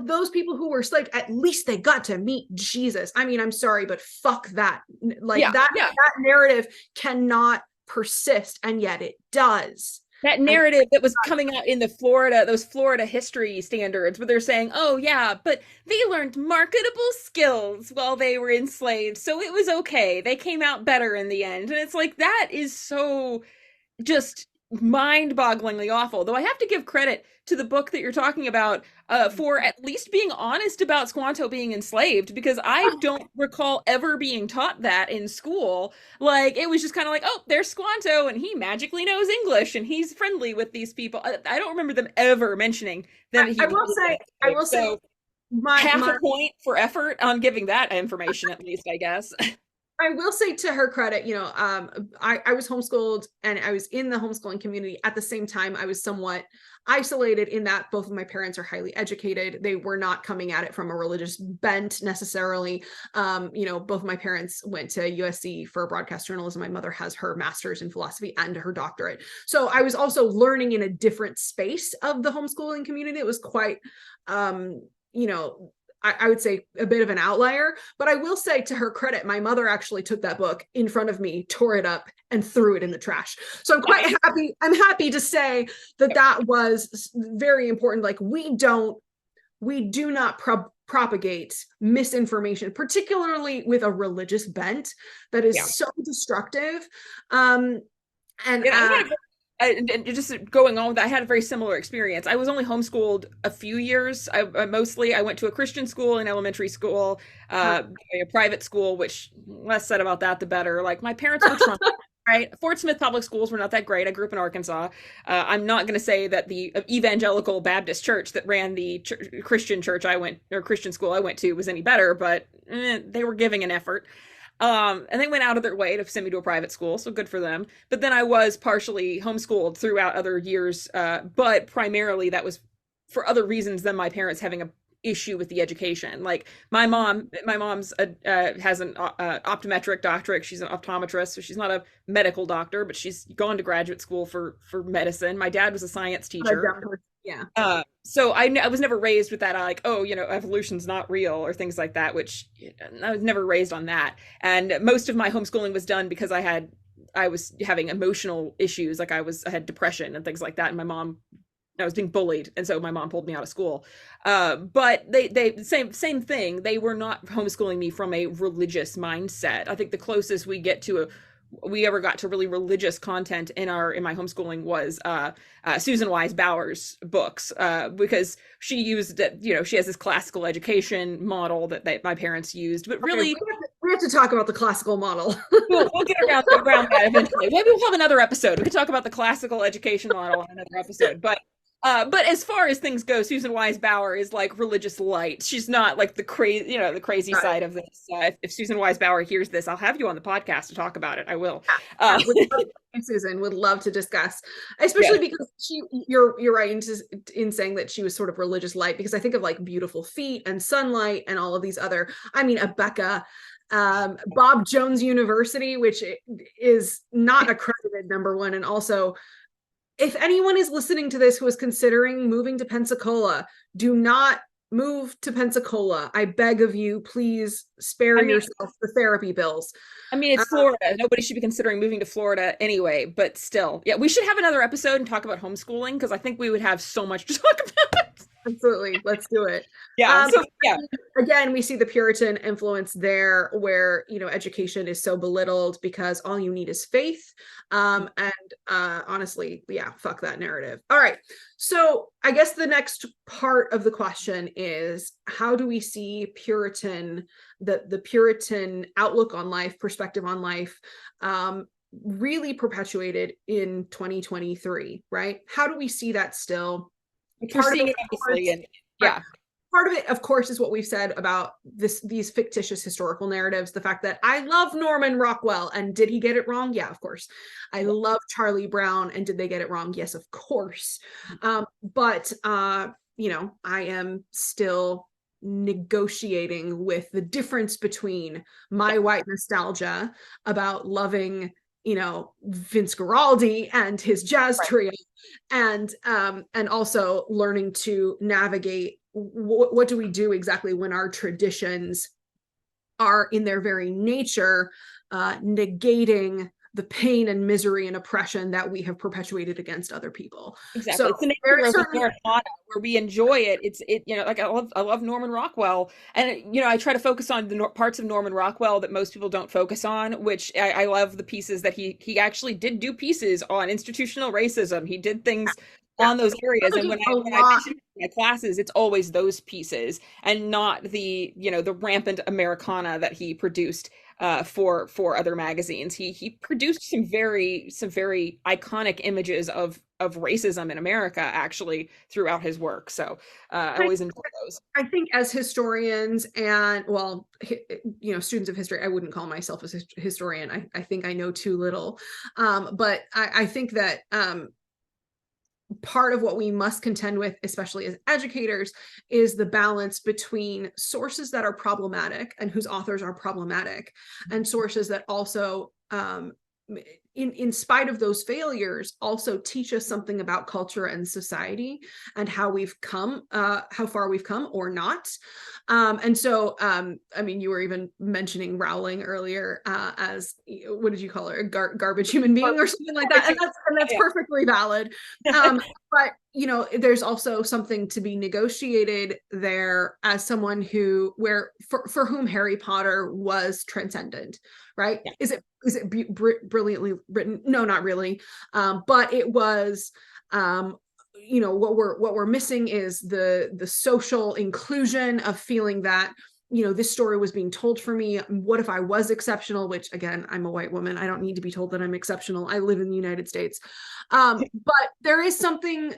those people who were enslaved, at least they got to meet Jesus. I mean, I'm sorry, but fuck that. That narrative cannot persist, and yet it does. That narrative that was coming out in those Florida history standards, where they're saying, oh yeah, but they learned marketable skills while they were enslaved, so it was okay. They came out better in the end. And it's like, that is so just mind-bogglingly awful. Though I have to give credit to the book that you're talking about for at least being honest about Squanto being enslaved, because I don't recall ever being taught that in school. Like, it was just kind of like, oh, there's Squanto and he magically knows English and he's friendly with these people. I don't remember them ever mentioning that. I will say half a point for effort on giving that information, at least, I guess. I will say, to her credit, I was homeschooled and I was in the homeschooling community. At the same time, I was somewhat isolated in that both of my parents are highly educated. They were not coming at it from a religious bent necessarily. Both of my parents went to USC for broadcast journalism. My mother has her master's in philosophy and her doctorate. So I was also learning in a different space of the homeschooling community. It was quite, I would say a bit of an outlier, but I will say, to her credit, my mother actually took that book in front of me, tore it up, and threw it in the trash. So I'm quite happy. I'm happy to say that was very important. Like, we do not propagate misinformation, particularly with a religious bent that is so destructive. And just going on with that, I had a very similar experience. I was only homeschooled a few years. I went to a Christian school in elementary school, a private school, which less said about that, the better. Like, my parents were Trump. Right. Fort Smith public schools were not that great. I grew up in Arkansas. I'm not going to say that the evangelical Baptist church that ran the Christian church I went, or Christian school I went to, was any better, but they were giving an effort. And they went out of their way to send me to a private school, so good for them. But then I was partially homeschooled throughout other years, but primarily that was for other reasons than my parents having a issue with the education. Like my mom's has an optometric doctorate. She's an optometrist, so she's not a medical doctor, but she's gone to graduate school for medicine. My dad was a science teacher. Yeah. So I was never raised with that, like, oh, evolution's not real or things like that, which I was never raised on that. And most of my homeschooling was done because I was having emotional issues, like I had depression and things like that, and I was being bullied, and so my mom pulled me out of school. But they same thing. They were not homeschooling me from a religious mindset. I think the closest we ever got to really religious content in my homeschooling was Susan Wise Bauer's books, because she used she has this classical education model that my parents used, but really we have to talk about the classical model. we'll get around that eventually. Maybe we'll have another episode. We could talk about the classical education model in another episode, but as far as things go, Susan Wise Bauer is like religious light. She's not like the crazy Right. side of this. If Susan Wise Bauer hears this, I'll have you on the podcast to talk about it. I will. Susan would love to discuss, especially because you're right in saying that she was sort of religious light, because I think of like Beautiful Feet and Sunlight and all of these other, Becca, Bob Jones University, which is not accredited, number one, and also, if anyone is listening to this who is considering moving to Pensacola, do not move to Pensacola. I beg of you, please spare yourself the therapy bills. It's Florida. Nobody should be considering moving to Florida anyway, but still. Yeah, we should have another episode and talk about homeschooling, because I think we would have so much to talk about. Absolutely. Let's do it. Yeah. Again, we see the Puritan influence there, where, education is so belittled because all you need is faith. And honestly, fuck that narrative. All right. So I guess the next part of the question is, how do we see the Puritan outlook on life, perspective on life, really perpetuated in 2023, right? How do we see that still? Part of it, of course, is what we've said about these fictitious historical narratives. The fact that I love Norman Rockwell, and did he get it wrong? Yeah, of course. I love Charlie Brown, and did they get it wrong? Yes, of course. But I am still negotiating with the difference between my white nostalgia about loving Vince Guaraldi and his jazz trio, and also learning to navigate what do we do exactly when our traditions are in their very nature negating the pain and misery and oppression that we have perpetuated against other people. Exactly. So it's the nature of Americana, where we enjoy it. Like I love Norman Rockwell, and I try to focus on the parts of Norman Rockwell that most people don't focus on, which I love the pieces that he actually did do pieces on institutional racism. He did things on those areas, and when I mention my classes, it's always those pieces and not the rampant Americana that he produced for other magazines. He produced some very iconic images of racism in America, actually, throughout his work. So I always enjoy those. I think as historians and, students of history, I wouldn't call myself a historian. I think I know too little. But I think that part of what we must contend with, especially as educators, is the balance between sources that are problematic and whose authors are problematic, and sources that also, in spite of those failures, also teach us something about culture and society and how we've come, how far we've come or not. And so, you were even mentioning Rowling earlier as, what did you call her? A garbage human being or something like that. And that's perfectly valid. But, there's also something to be negotiated there as someone for whom Harry Potter was transcendent, right? Yeah. Is it brilliantly written? No, not really. But it was, what we're missing is the social inclusion of feeling that this story was being told for me. What if I was exceptional? Which, again, I'm a white woman. I don't need to be told that I'm exceptional. I live in the United States. But there is something,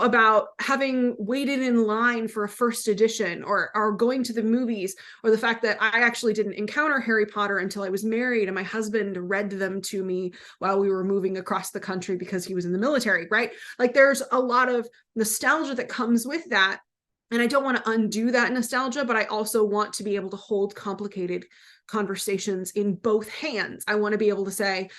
about having waited in line for a first edition, or going to the movies, or the fact that I actually didn't encounter Harry Potter until I was married and my husband read them to me while we were moving across the country because he was in the military, right? Like, there's a lot of nostalgia that comes with that. And I don't want to undo that nostalgia, but I also want to be able to hold complicated conversations in both hands. I want to be able to say,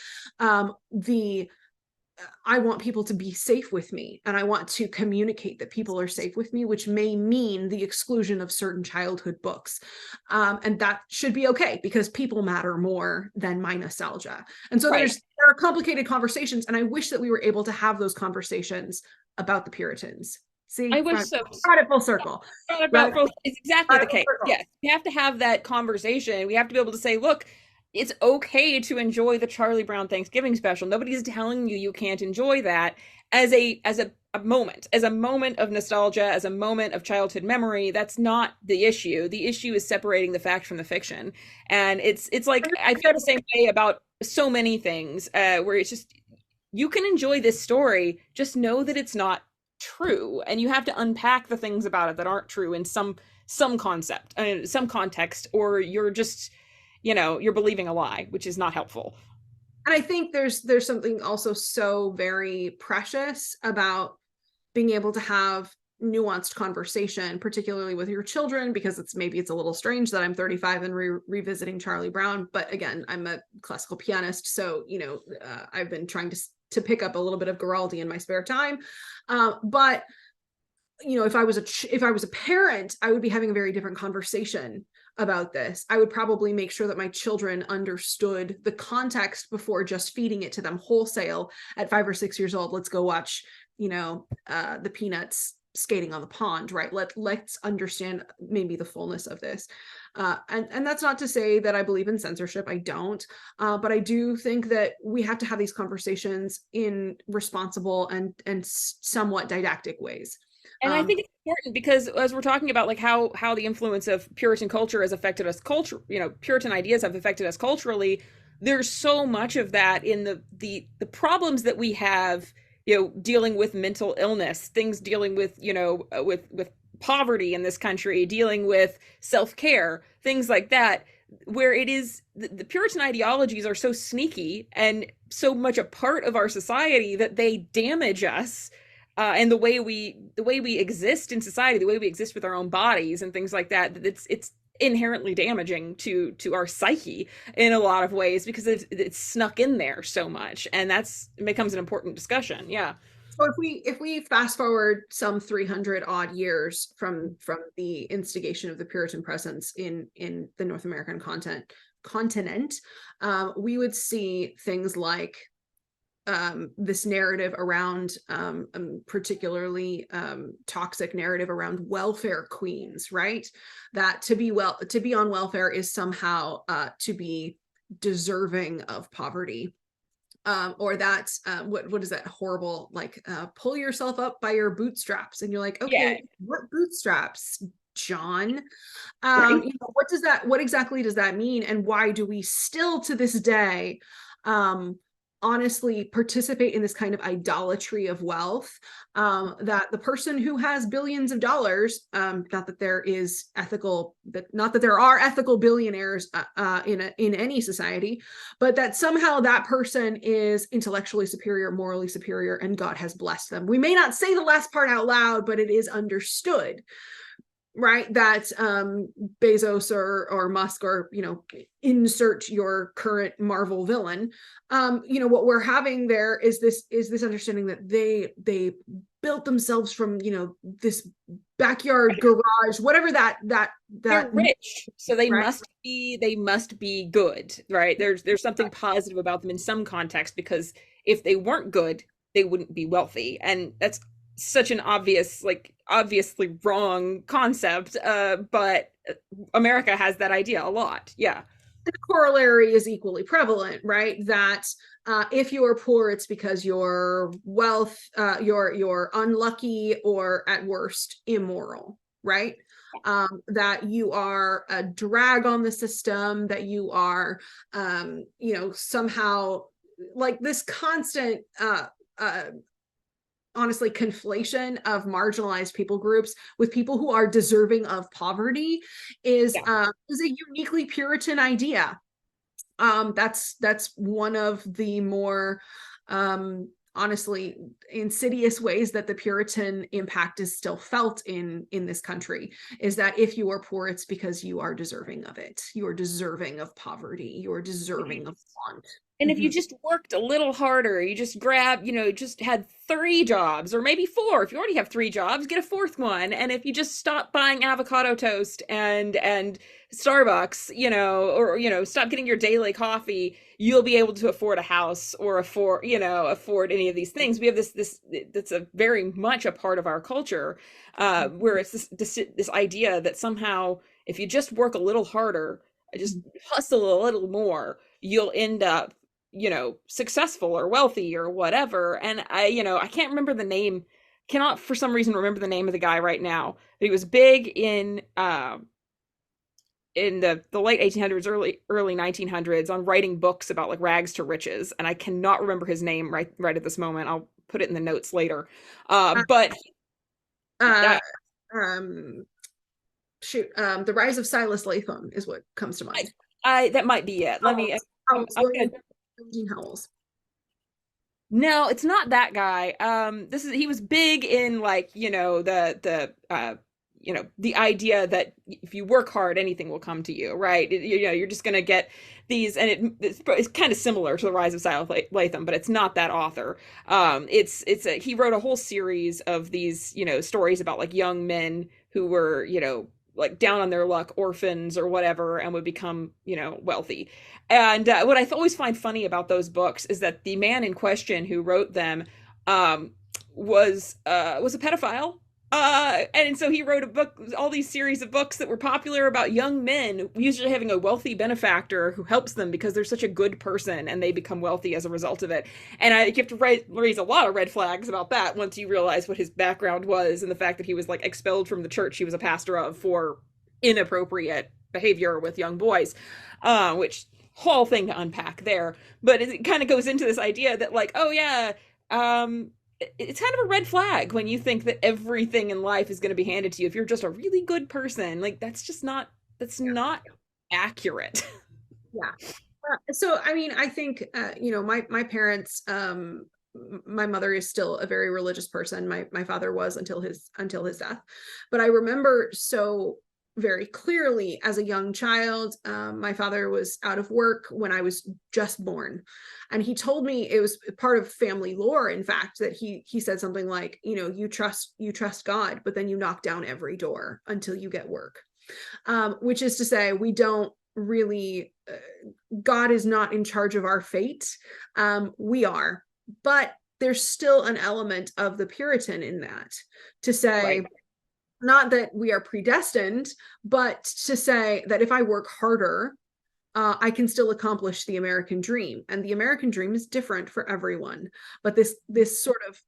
I want people to be safe with me, and I want to communicate that people are safe with me, which may mean the exclusion of certain childhood books. And that should be okay, because people matter more than my nostalgia. And so Right. there are complicated conversations, and I wish that we were able to have those conversations about the Puritans. I See, wish brought so. it full circle. About Brought both is exactly it the full case. circle. Yes, we have to have that conversation. We have to be able to say, look, it's okay to enjoy the Charlie Brown Thanksgiving special. Nobody's telling you can't enjoy that as a moment of nostalgia, as a moment of childhood memory. That's not the issue. The issue is separating the fact from the fiction. And it's like I feel the same way about so many things, where it's just you can enjoy this story, just know that it's not true, and you have to unpack the things about it that aren't true in some concept, some context, or you're just you're believing a lie, which is not helpful. And I think there's something also so very precious about being able to have nuanced conversation, particularly with your children, because it's a little strange that I'm 35 and revisiting Charlie Brown. But again, I'm a classical pianist, so I've been trying to pick up a little bit of Garaldi in my spare time. But if I was a parent, I would be having a very different conversation about this. I would probably make sure that my children understood the context before just feeding it to them wholesale at 5 or 6 years old. Let's go watch, the Peanuts skating on the pond, right? Let's understand maybe the fullness of this. And that's not to say that I believe in censorship. I don't. But I do think that we have to have these conversations in responsible and somewhat didactic ways. And I think it's important because as we're talking about like how the influence of Puritan culture has affected us culture, Puritan ideas have affected us culturally. There's so much of that in the problems that we have, dealing with mental illness, things dealing with, with poverty in this country, dealing with self-care, things like that, where it is the Puritan ideologies are so sneaky and so much a part of our society that they damage us, and the way we exist in society, the way we exist with our own bodies and things like that. It's inherently damaging to our psyche in a lot of ways because it's snuck in there so much, and it becomes an important discussion. Yeah. So if we fast forward some 300 odd years from the instigation of the Puritan presence in the North American continent, we would see things like this narrative around particularly toxic narrative around welfare queens, right? That to be on welfare is somehow to be deserving of poverty. Or that what is that horrible, like pull yourself up by your bootstraps, and you're like, Yeah. okay, what bootstraps, John? Right. What exactly does that mean, and why do we still to this day honestly participate in this kind of idolatry of wealth, that the person who has billions of dollars, not that there are ethical billionaires in any society, but that somehow that person is intellectually superior, morally superior, and God has blessed them. We may not say the last part out loud, but it is understood, right? That Bezos or Musk, or insert your current Marvel villain, what we're having there is this understanding that they built themselves from this backyard garage, whatever that They're rich, so they right. must be good, right? There's something positive about them in some context, because if they weren't good, they wouldn't be wealthy, and that's such an obviously wrong concept, but America has that idea a lot. Yeah. The corollary is equally prevalent, right? That if you are poor, it's because your you're unlucky, or at worst immoral, right? that you are a drag on the system, that you are, somehow like this constant, uh, honestly, conflation of marginalized people groups with people who are deserving of poverty Yeah. is a uniquely Puritan idea. That's one of the more honestly insidious ways that the Puritan impact is still felt in this country, is that if you are poor, it's because you are deserving of it. You are deserving of poverty. You are deserving of want. And if you Mhm. just worked a little harder, you just grab, just had three jobs or maybe four. If you already have three jobs, get a fourth one. And if you just stop buying avocado toast and Starbucks, or stop getting your daily coffee, you'll be able to afford a house or afford any of these things. We have this that's a very much a part of our culture, where it's this idea that somehow if you just work a little harder, just hustle a little more, you'll end up successful or wealthy or whatever. And I can't remember the name, cannot for some reason remember the name of the guy right now, but he was big in the late 1800s, early 1900s on writing books about like rags to riches. And I cannot remember his name right at this moment. I'll put it in the notes later. But Uh, I, um, The Rise of Silas Latham is what comes to mind. I that might be it. Let me. Howells, Howells, I'm William gonna Howells. No, it's not that guy. He was big in like, the idea that if you work hard, anything will come to you, right? You're just gonna get these, and it's kind of similar to the Rise of Silas Latham, but it's not that author. He wrote a whole series of these, stories about like young men who were, like down on their luck, orphans or whatever, and would become, wealthy. And what I always find funny about those books is that the man in question who wrote them um, was a pedophile. And so he wrote a book, all these series of books that were popular about young men usually having a wealthy benefactor who helps them because they're such a good person and they become wealthy as a result of it. And you have to raise a lot of red flags about that once you realize what his background was and the fact that he was like expelled from the church he was a pastor of for inappropriate behavior with young boys, which whole thing to unpack there. But it kind of goes into this idea that like, oh yeah, it's kind of a red flag when you think that everything in life is going to be handed to you if you're just a really good person. Like that's not accurate. Yeah. So I mean, I think my parents, my mother is still a very religious person. My father was until his death. But I remember so very clearly as a young child, my father was out of work when I was just born. And he told me, it was part of family lore, in fact, that he said something like, you trust God, but then you knock down every door until you get work. Which is to say, we don't really, God is not in charge of our fate. We are, but there's still an element of the Puritan in that, to say, Right. not that we are predestined, but to say that if I work harder, I can still accomplish the American dream. And the American dream is different for everyone. But this sort of,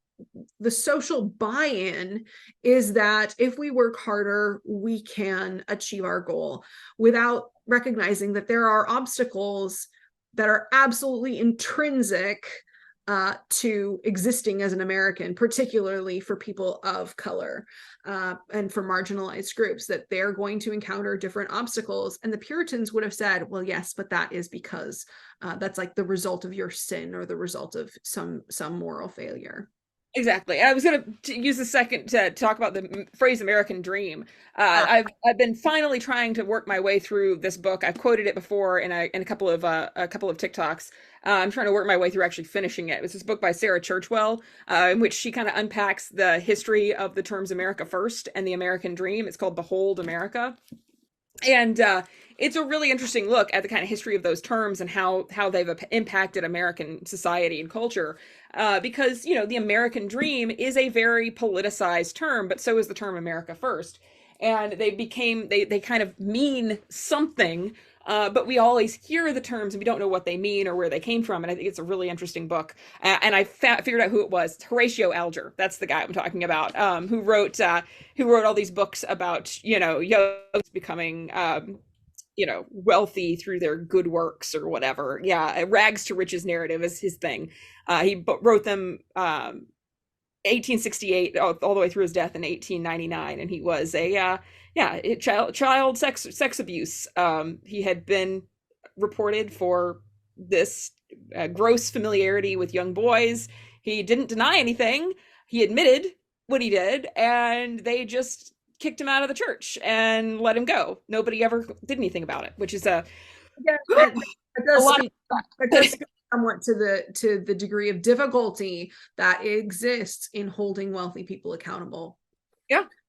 the social buy-in is that if we work harder, we can achieve our goal, without recognizing that there are obstacles that are absolutely intrinsic to existing as an American, particularly for people of color, and for marginalized groups, that they're going to encounter different obstacles. And the Puritans would have said, well, yes, but that is because that's like the result of your sin or the result of some moral failure. Exactly. I was going to use a second to talk about the phrase American dream. Ah, I've been finally trying to work my way through this book. I've quoted it before in a couple of TikToks. I'm trying to work my way through actually finishing it. It's this book by Sarah Churchwell, in which she kind of unpacks the history of the terms America First and the American Dream. It's called Behold America. And it's a really interesting look at the kind of history of those terms and how they've impacted American society and culture. Because the American dream is a very politicized term, but so is the term America First, and they kind of mean something. but we always hear the terms and we don't know what they mean or where they came from. And I think it's a really interesting book. And I figured out who it was. Horatio Alger. That's the guy I'm talking about, who wrote all these books about, yokes becoming wealthy through their good works or whatever. Yeah, rags to riches narrative is his thing. He wrote them 1868 all the way through his death in 1899, and he was a child sex abuse. He had been reported for this gross familiarity with young boys. He didn't deny anything. He admitted what he did, and they just kicked him out of the church and let him go. Nobody ever did anything about it, which is Yeah, that does speak, that does speak somewhat to the degree of difficulty that exists in holding wealthy people accountable.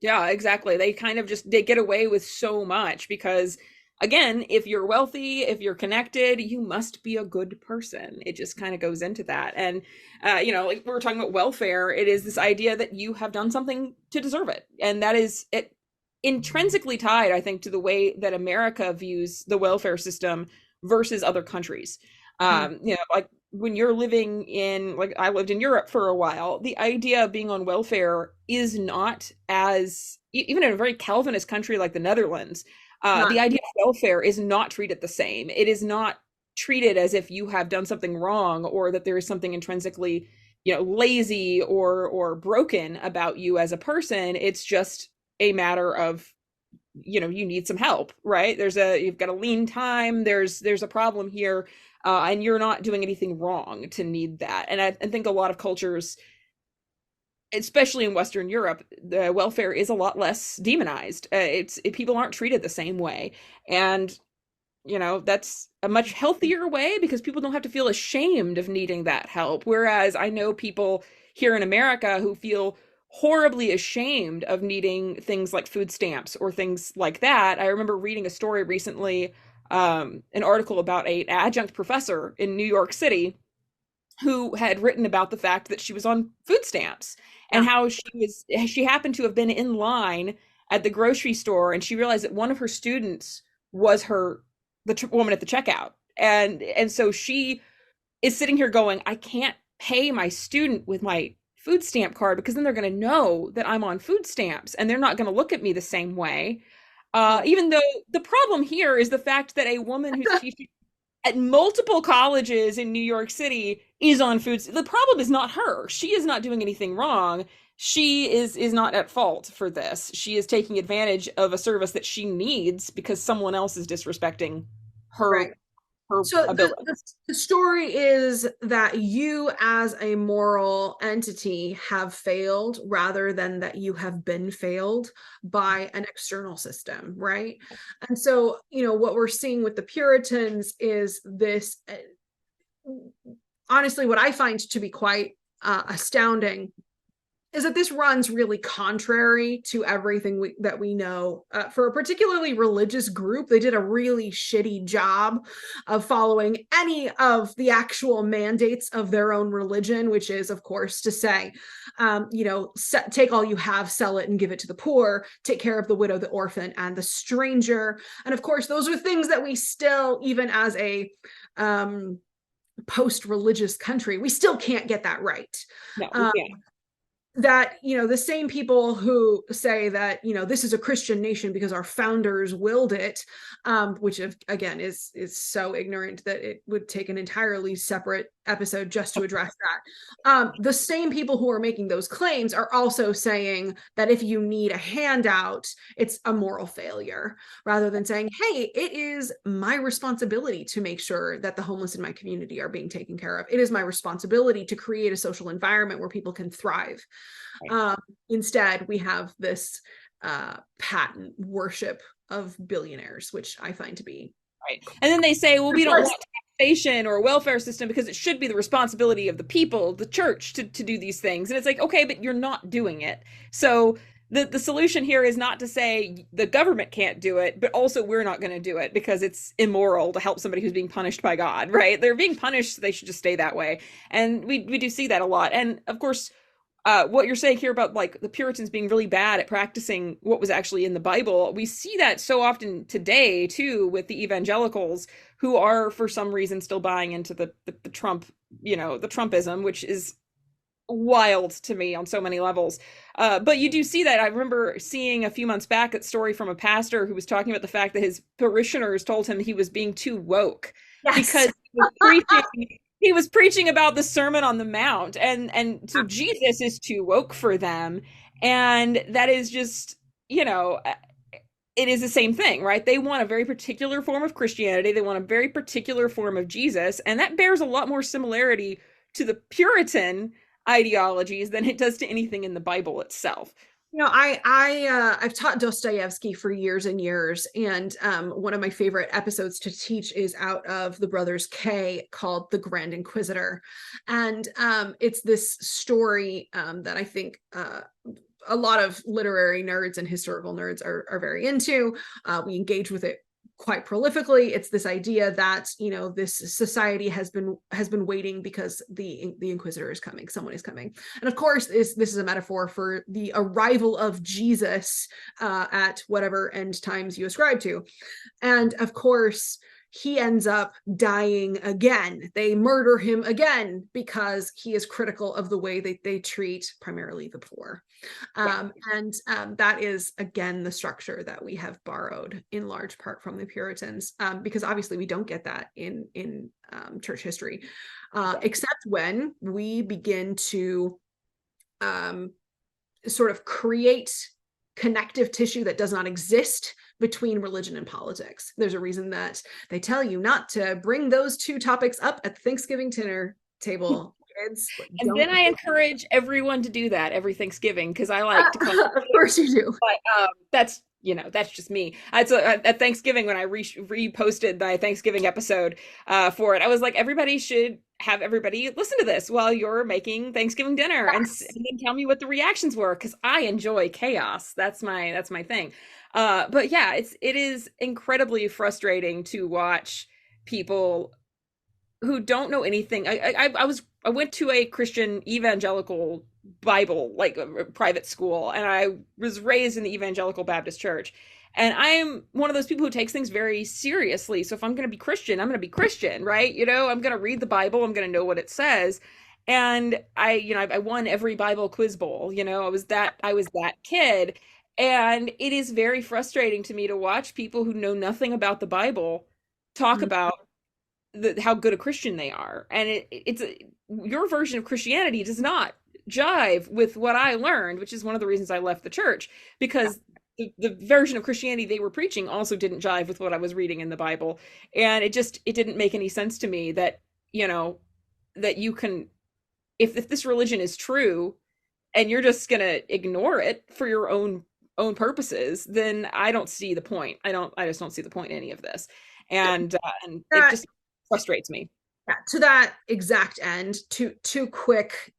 Yeah, exactly. They get away with so much because, again, if you're wealthy, if you're connected, you must be a good person. It just kind of goes into that. And, like we were talking about welfare, it is this idea that you have done something to deserve it. And that is it intrinsically tied, I think, to the way that America views the welfare system versus other countries. Like when you're living in, like I lived in Europe for a while, the idea of being on welfare is not as, even in a very Calvinist country like the Netherlands, the idea of welfare is not treated the same. It is not treated as if you have done something wrong or that there is something intrinsically, lazy or broken about you as a person. It's just a matter of, you need some help, right? You've got a lean time. There's a problem here. And you're not doing anything wrong to need that. And I think a lot of cultures, especially in Western Europe, the welfare is a lot less demonized. People aren't treated the same way. And, that's a much healthier way because people don't have to feel ashamed of needing that help. Whereas I know people here in America who feel horribly ashamed of needing things like food stamps or things like that. I remember reading a story recently, an article about an adjunct professor in New York City who had written about the fact that she was on food stamps and how she happened to have been in line at the grocery store, and she realized that one of her students was the woman at the checkout. And so she is sitting here going, I can't pay my student with my food stamp card because then they're going to know that I'm on food stamps and they're not going to look at me the same way. Even though the problem here is the fact that a woman who's teaching at multiple colleges in New York City is on food. The problem is not her. She is not doing anything wrong. She is not at fault for this. She is taking advantage of a service that she needs because someone else is disrespecting her. Right. So the story is that you as a moral entity have failed rather than that you have been failed by an external system, right? And so, what we're seeing with the Puritans is this, honestly, what I find to be quite astounding is that this runs really contrary to everything that we know. For a particularly religious group, they did a really shitty job of following any of the actual mandates of their own religion, which is, of course, to say, take all you have, sell it, and give it to the poor, take care of the widow, the orphan, and the stranger. And of course, those are things that we still, even as a post-religious country, we still can't get that right. No, we can't. That the same people who say that this is a Christian nation because our founders willed it, which again is so ignorant that it would take an entirely separate episode just to address that. The same people who are making those claims are also saying that if you need a handout, it's a moral failure, rather than saying, hey, it is my responsibility to make sure that the homeless in my community are being taken care of. It is my responsibility to create a social environment where people can thrive. Right. Instead, we have this patent worship of billionaires, which I find to be right. And then they say, well, we don't want taxation or a welfare system because it should be the responsibility of the people, the church, to do these things. And it's like, okay, but you're not doing it. So the solution here is not to say the government can't do it, but also we're not going to do it because it's immoral to help somebody who's being punished by God, right? They're being punished, so they should just stay that way. And we do see that a lot. And of course, what you're saying here about like the Puritans being really bad at practicing what was actually in the Bible, we see that so often today too with the evangelicals who are for some reason still buying into the Trump, the Trumpism, which is wild to me on so many levels. But you do see that. I remember seeing a few months back a story from a pastor who was talking about the fact that his parishioners told him he was being too woke Yes. because he was preaching about the Sermon on the Mount, and so Jesus is too woke for them, and that is just, you know, it is the same thing, right? They want a very particular form of Christianity. They want a very particular form of Jesus, and that bears a lot more similarity to the Puritan ideologies than it does to anything in the Bible itself. I've taught Dostoevsky for years and years, and one of my favorite episodes to teach is out of the Brothers K called The Grand Inquisitor, and it's this story that I think a lot of literary nerds and historical nerds are very into. We engage with it quite prolifically. It's this idea that this society has been waiting because the Inquisitor is coming, someone is coming, and of course this is a metaphor for the arrival of Jesus at whatever end times you ascribe to, and of course he ends up dying again. They murder him again because he is critical of the way that they treat primarily the poor. And that is, again, the structure that we have borrowed in large part from the Puritans, because obviously we don't get that in church history, except when we begin to sort of create connective tissue that does not exist between religion and politics. There's a reason that they tell you not to bring those two topics up at the Thanksgiving dinner table, kids. And then I encourage everyone to do that every Thanksgiving because I like to come. Of course you do. But that's just me. At Thanksgiving when I reposted my Thanksgiving episode for it, I was like, everybody should have everybody listen to this while you're making Thanksgiving dinner, Yes. and then tell me what the reactions were because I enjoy chaos. That's my thing. But yeah, it is incredibly frustrating to watch people who don't know anything. I went to a Christian evangelical Bible, like a private school, and I was raised in the evangelical Baptist church. And I am one of those people who takes things very seriously. So if I'm going to be Christian, I'm going to be Christian, right? I'm going to read the Bible. I'm going to know what it says. And I won every Bible quiz bowl. I was that kid. And it is very frustrating to me to watch people who know nothing about the Bible talk about how good a Christian they are. And your version of Christianity does not jive with what I learned, which is one of the reasons I left the church, because the version of Christianity they were preaching also didn't jive with what I was reading in the Bible. And it didn't make any sense to me that, that you can, if this religion is true and you're just going to ignore it for your own purposes, then I don't see the point. I just don't see the point in any of this. And it just frustrates me. Yeah, to that exact end, two quick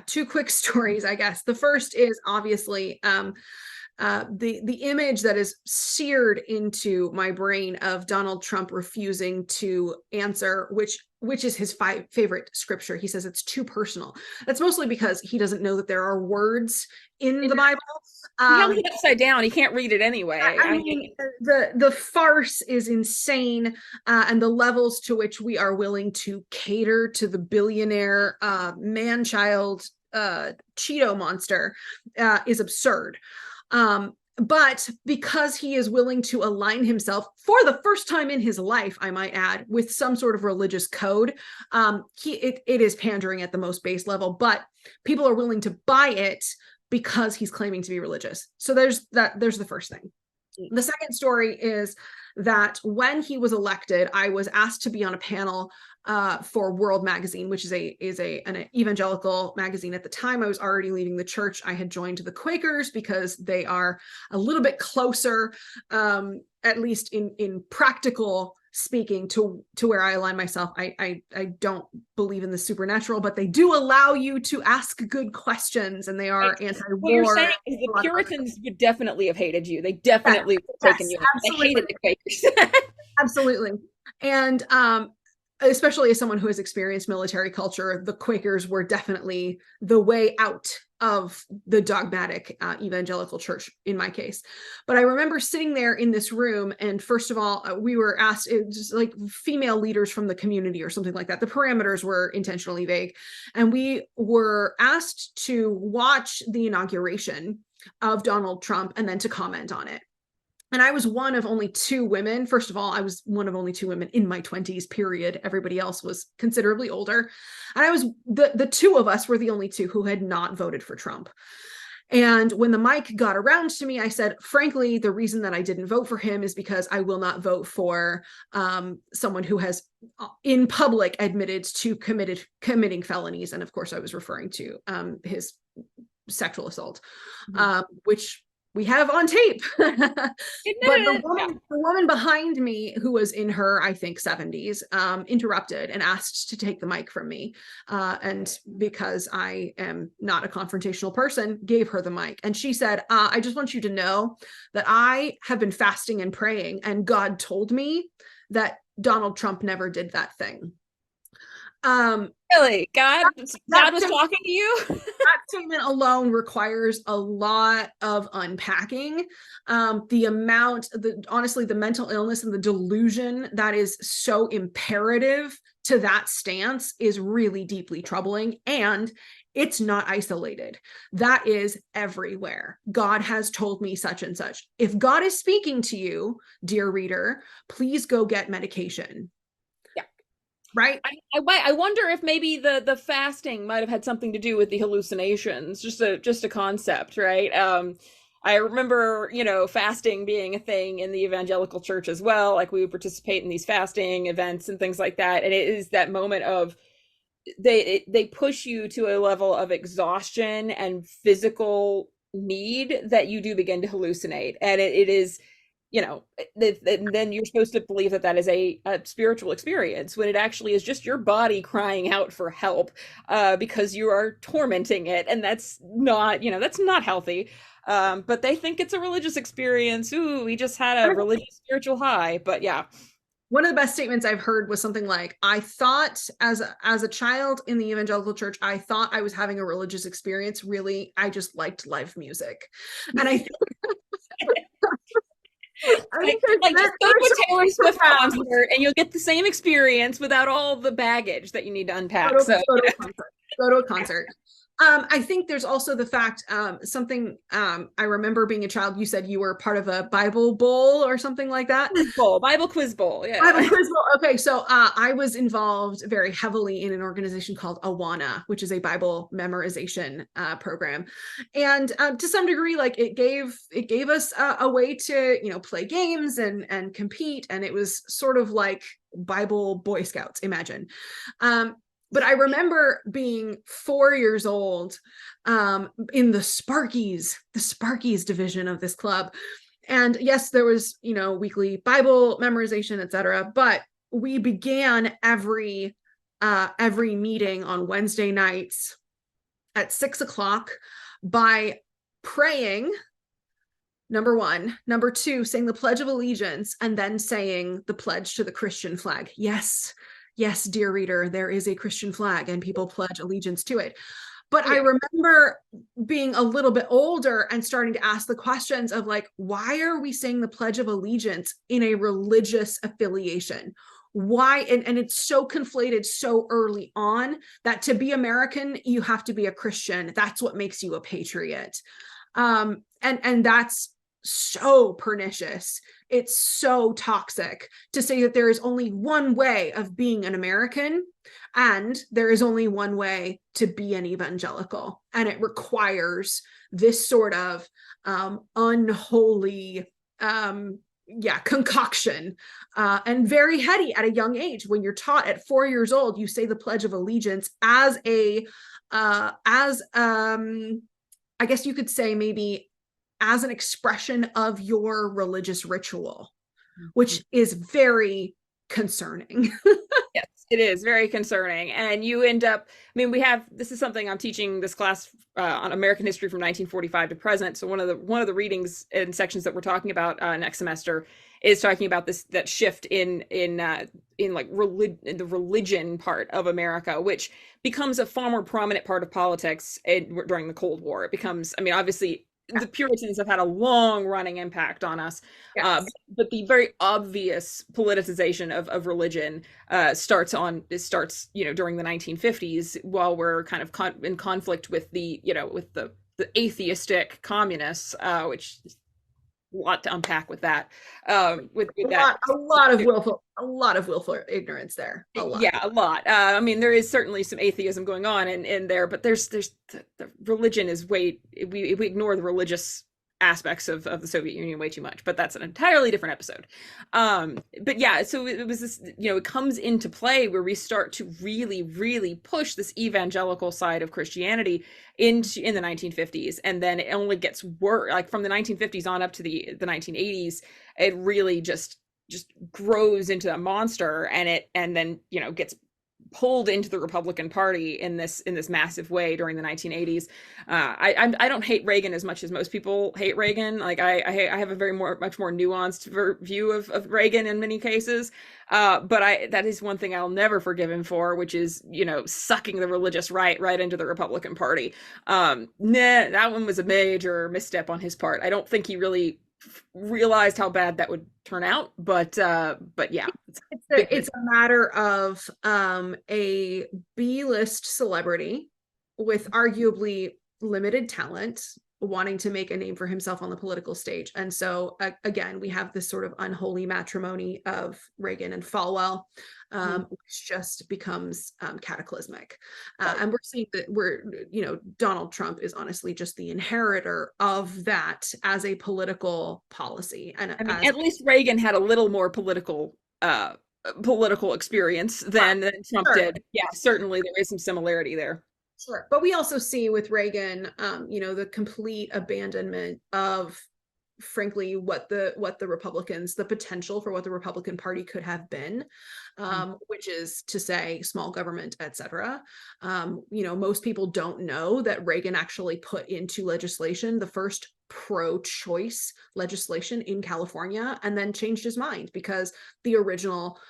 two quick stories, I guess. The first is obviously the image that is seared into my brain of Donald Trump refusing to answer which is his favorite scripture. He says it's too personal. That's mostly because he doesn't know that there are words in the Bible. He held it upside down. He can't read it anyway. I mean, the farce is insane, and the levels to which we are willing to cater to the billionaire man-child Cheeto monster is absurd. But because he is willing to align himself for the first time in his life, I might add, with some sort of religious code, it is pandering at the most base level, but people are willing to buy it because he's claiming to be religious. So there's the first thing. The second story is that when he was elected, I was asked to be on a panel for World Magazine, which is an evangelical magazine. At the time, I was already leaving the church. I had joined the Quakers because they are a little bit closer, at least in practical speaking, to where I align myself. I don't believe in the supernatural, but they do allow you to ask good questions, and they are anti-war. What you're saying is the Puritans would definitely have hated you. They definitely would have taken you. Absolutely. They hated the Quakers. Absolutely. And especially as someone who has experienced military culture, the Quakers were definitely the way out of the dogmatic evangelical church in my case. But I remember sitting there in this room, and first of all, we were asked, it was just like female leaders from the community or something like that. The parameters were intentionally vague. And we were asked to watch the inauguration of Donald Trump and then to comment on it. And I was one of only two women. First of all, I was one of only two women in my 20s, period. Everybody else was considerably older. And I was the two of us were the only two who had not voted for Trump. And when the mic got around to me, I said, frankly, the reason that I didn't vote for him is because I will not vote for someone who has in public admitted to committing felonies. And of course, I was referring to his sexual assault, which we have on tape. But the woman behind me, who was in her, I think, 70s, interrupted and asked to take the mic from me. And because I am not a confrontational person, gave her the mic. And she said, I just want you to know that I have been fasting and praying, and God told me that Donald Trump never did that thing. Really? God was talking to you? That statement alone requires a lot of unpacking. Honestly, the mental illness and the delusion that is so imperative to that stance is really deeply troubling. And it's not isolated. That is everywhere. God has told me such and such. If God is speaking to you, dear reader, please go get medication. Right. I wonder if maybe the fasting might have had something to do with the hallucinations. Just a concept, right? I remember, fasting being a thing in the evangelical church as well. Like we would participate in these fasting events and things like that. And it is that moment of they push you to a level of exhaustion and physical need that you do begin to hallucinate. And it is, then you're supposed to believe that is a spiritual experience when it actually is just your body crying out for help because you are tormenting it. And that's not healthy. But they think it's a religious experience. Ooh, we just had a religious spiritual high. But yeah. One of the best statements I've heard was something like, I thought as a child in the evangelical church, I thought I was having a religious experience. Really, I just liked live music. And I think just go to a Taylor Swift concert and you'll get the same experience without all the baggage that you need to unpack. Go to a concert. I think there's also the fact, something I remember being a child, you said you were part of a Bible bowl or something like that. Bible quiz bowl. Yeah. Bible quiz bowl. Okay. So I was involved very heavily in an organization called Awana, which is a Bible memorization program. And to some degree, like it gave us a way to, play games and compete. And it was sort of like Bible Boy Scouts, imagine. But I remember being 4 years old in the Sparkies division of this club. And yes, there was, weekly Bible memorization, etc. But we began every meeting on Wednesday nights at 6:00 by praying, number one. Number two, saying the Pledge of Allegiance and then saying the pledge to the Christian flag. Yes, dear reader, there is a Christian flag and people pledge allegiance to it. But I remember being a little bit older and starting to ask the questions of like, why are we saying the Pledge of Allegiance in a religious affiliation? Why? And it's so conflated so early on that to be American, you have to be a Christian. That's what makes you a patriot. And that's so pernicious. It's so toxic to say that there is only one way of being an American and there is only one way to be an evangelical. And it requires this sort of unholy concoction and very heady at a young age. When you're taught at 4 years old, you say the Pledge of Allegiance as I guess you could say maybe as an expression of your religious ritual, which is very concerning. Yes, it is very concerning. And you end up, this is something I'm teaching this class on American history from 1945 to present. So one of the readings and sections that we're talking about next semester is talking about this, that shift in like in the religion part of America, which becomes a far more prominent part of politics during the Cold War. It becomes, I mean, obviously Yeah. the Puritans have had a long running impact on us, Yes. but the very obvious politicization of religion starts, you know, during the 1950s, while we're kind of in conflict with the, you know, with the atheistic communists, which is a lot to unpack with that. With that. A lot of willful ignorance there. A lot. Yeah, a lot. I mean, there is certainly some atheism going on in there, but there's the religion is way, we ignore the religious aspects of the Soviet Union way too much, but that's an entirely different episode. But yeah, so it was this, you know, it comes into play where we start to really push this evangelical side of Christianity in the 1950s, and then it only gets worse. Like from the 1950s on up to the 1980s, it really just grows into a monster, and then, you know, gets pulled into the Republican Party in this massive way during the 1980s. I don't hate Reagan as much as most people hate Reagan. Like I have a much more nuanced view of Reagan in many cases. But that is one thing I'll never forgive him for, which is, you know, sucking the religious right into the Republican Party. That one was a major misstep on his part. I don't think he really realized how bad that would turn out, but yeah, it's a matter of a B-list celebrity with arguably limited talent wanting to make a name for himself on the political stage. And so again, we have this sort of unholy matrimony of Reagan and Falwell, which just becomes cataclysmic. And we're seeing that you know, Donald Trump is honestly just the inheritor of that as a political policy. And I mean, at least Reagan had a little more political experience than Trump did. Yeah, certainly there is some similarity there. Sure. But we also see with Reagan, you know, the complete abandonment of, frankly, what the Republicans, the potential for what the Republican Party could have been, which is to say small government, etc. You know, most people don't know that Reagan actually put into legislation the first pro-choice legislation in California, and then changed his mind because the original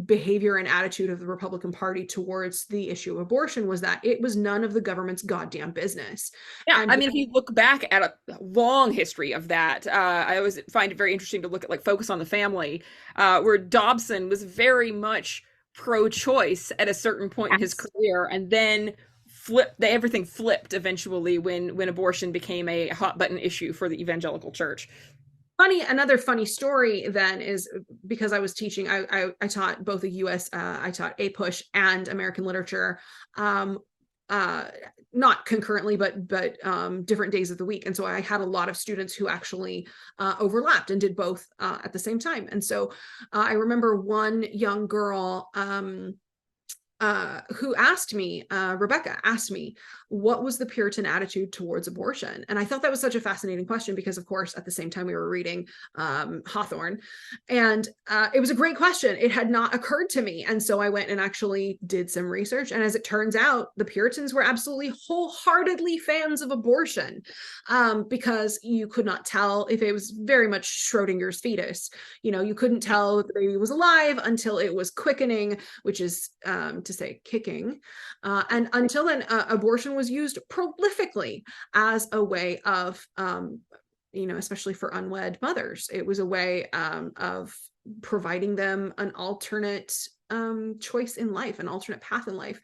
behavior and attitude of the Republican Party towards the issue of abortion was that it was none of the government's goddamn business. Yeah, and I mean, if you look back at a long history of that, I always find it very interesting to look at like Focus on the Family, where Dobson was very much pro-choice at a certain point in his career, and then everything flipped eventually when abortion became a hot button issue for the evangelical church. Another funny story then is, because I was teaching, I taught both I taught APUSH and American literature, not concurrently, but different days of the week. And so I had a lot of students who actually overlapped and did both at the same time. And so I remember one young girl who asked me, Rebecca asked me, what was the Puritan attitude towards abortion? And I thought that was such a fascinating question because, of course, at the same time we were reading Hawthorne. And it was a great question. It had not occurred to me. And so I went and actually did some research. And as it turns out, the Puritans were absolutely wholeheartedly fans of abortion, because you could not tell if it was very much Schrodinger's fetus. You know, you couldn't tell if the baby was alive until it was quickening, which is to say kicking. And until then, abortion was used prolifically as a way of, you know, especially for unwed mothers, it was a way of providing them an alternate choice in life, an alternate path in life.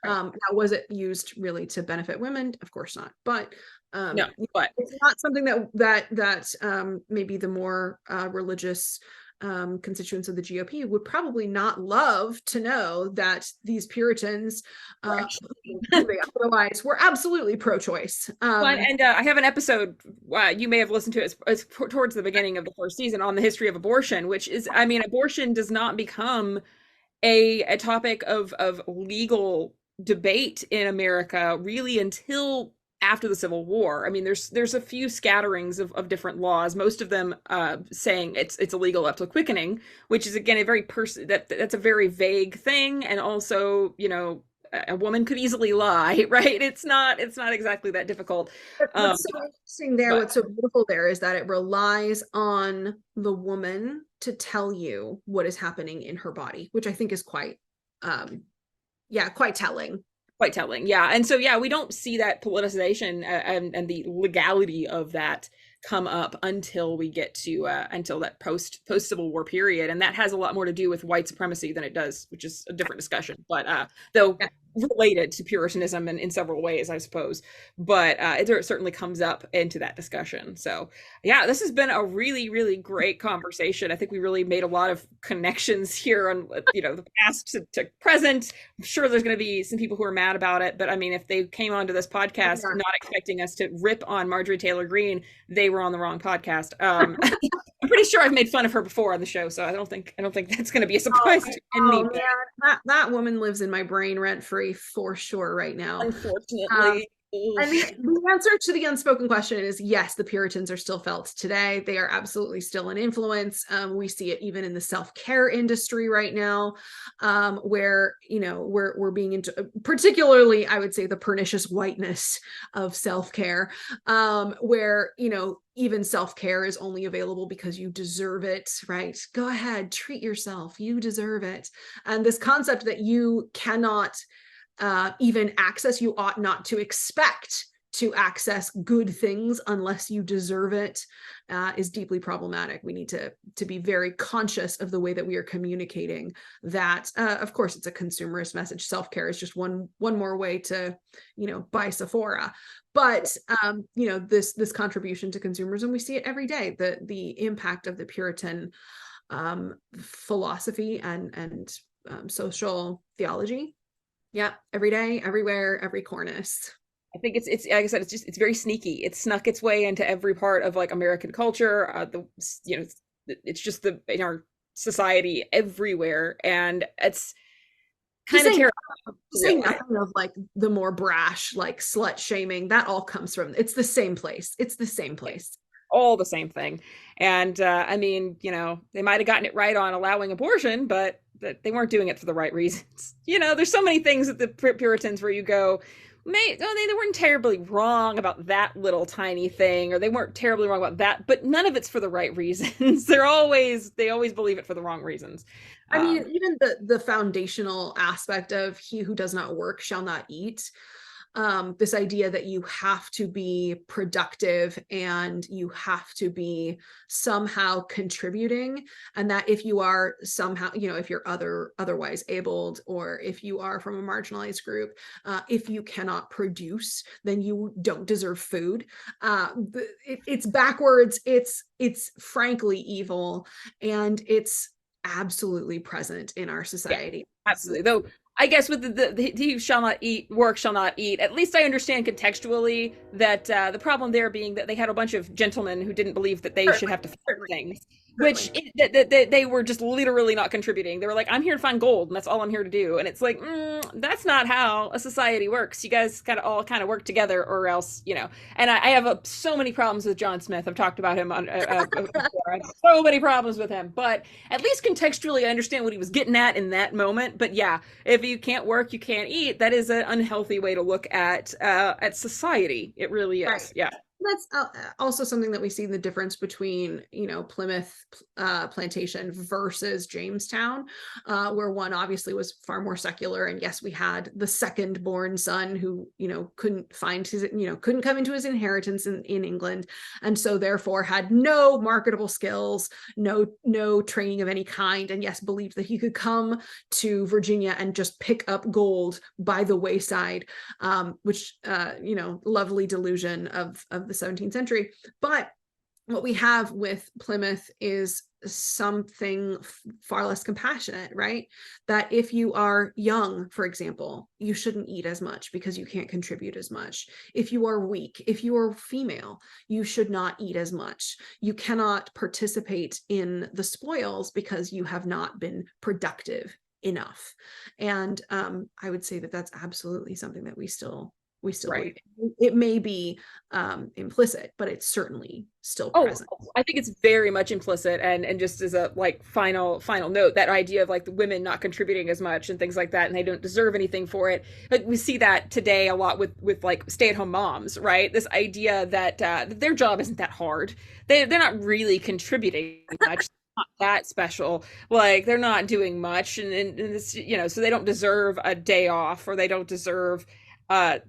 Right. Now, was it used really to benefit women? Of course not. But no, but it's not something that maybe the more religious constituents of the GOP would probably not love to know, that these Puritans they otherwise were absolutely pro-choice. And I have an episode you may have listened to it, it's towards the beginning of the first season, on the history of abortion, which is, I mean, abortion does not become a topic of legal debate in America really until after the Civil War. I mean, there's a few scatterings of different laws, most of them saying it's illegal up to quickening, which is again a very that's a very vague thing, and also, you know, a woman could easily lie, right? It's not exactly that difficult. What's so interesting there, But what's so beautiful there is that it relies on the woman to tell you what is happening in her body, which I think is quite, quite telling. quite telling. Yeah. And so, yeah, we don't see that politicization and the legality of that come up until we get to until that post Civil War period, and that has a lot more to do with white supremacy than it does, which is a different discussion. But though Yeah. related to Puritanism in several ways, I suppose. But it certainly comes up into that discussion. So yeah, this has been a really, really great conversation. I think we really made a lot of connections here on the past to present. I'm sure there's going to be some people who are mad about it, but I mean, if they came onto this podcast Yeah. not expecting us to rip on Marjorie Taylor Greene, they were on the wrong podcast. I'm pretty sure I've made fun of her before on the show, so I don't think that's going to be a surprise to anybody. Man, that woman lives in my brain rent free for sure right now. Unfortunately. And the answer to the unspoken question is yes, the Puritans are still felt today. They are absolutely still an influence. We see it even in the self-care industry right now, where we're being into, particularly, I would say, the pernicious whiteness of self-care, where even self-care is only available because you deserve it, right? Go ahead, treat yourself. You deserve it. And this concept that you cannot even access, you ought not to expect to access good things unless you deserve it, is deeply problematic. We need to be very conscious of the way that we are communicating that. Of course, it's a consumerist message. Self-care is just one more way to, buy Sephora. But this contribution to consumerism, we see it every day. The impact of the Puritan philosophy and social theology. Yeah, every day, everywhere, every cornice. I think it's like I said, it's very sneaky. It's snuck its way into every part of like American culture. It's just in our society everywhere, and it's kind of terrible. Saying nothing of like the more brash, like slut shaming, that all comes from, it's the same place. It's the same place. All the same thing. And I mean, they might have gotten it right on allowing abortion, but that they weren't doing it for the right reasons. There's so many things with the Puritans where you go, they weren't terribly wrong about that little tiny thing, or they weren't terribly wrong about that, but none of it's for the right reasons. They always believe it for the wrong reasons. I mean, even the foundational aspect of he who does not work shall not eat. This idea that you have to be productive and you have to be somehow contributing, and that if you are somehow, if you're otherwise abled, or if you are from a marginalized group, if you cannot produce, then you don't deserve food. It's backwards. It's frankly evil, and it's absolutely present in our society. Yeah, absolutely. Though I guess with the he who shall not eat, work shall not eat, at least I understand contextually that the problem there being that they had a bunch of gentlemen who didn't believe that they should have to find things, which they were just literally not contributing. They were like, I'm here to find gold, and that's all I'm here to do. And it's like, that's not how a society works. You guys all work together, or else, And I have so many problems with John Smith. I've talked about him on before. I have so many problems with him, but at least contextually, I understand what he was getting at in that moment. But yeah, if you can't work, you can't eat. That is an unhealthy way to look at society. It really is. Right. Yeah. That's also something that we see the difference between, Plymouth plantation versus Jamestown, where one obviously was far more secular. And yes, we had the second born son who, couldn't find his, couldn't come into his inheritance in England. And so therefore had no marketable skills, no training of any kind. And yes, believed that he could come to Virginia and just pick up gold by the wayside, which, lovely delusion of the 17th century. But what we have with Plymouth is something far less compassionate, right? That if you are young, for example, you shouldn't eat as much because you can't contribute as much. If you are weak, if you are female, you should not eat as much. You cannot participate in the spoils because you have not been productive enough. And I would say that that's absolutely something that we still We still believe Right. it. It may be implicit, but it's certainly still Oh, present. I think it's very much implicit, and just as a like final note, that idea of like the women not contributing as much and things like that, and they don't deserve anything for it. Like we see that today a lot with like stay-at-home moms, right? This idea that their job isn't that hard. They're not really contributing much. Not that special. Like they're not doing much, and it's, so they don't deserve a day off, or they don't deserve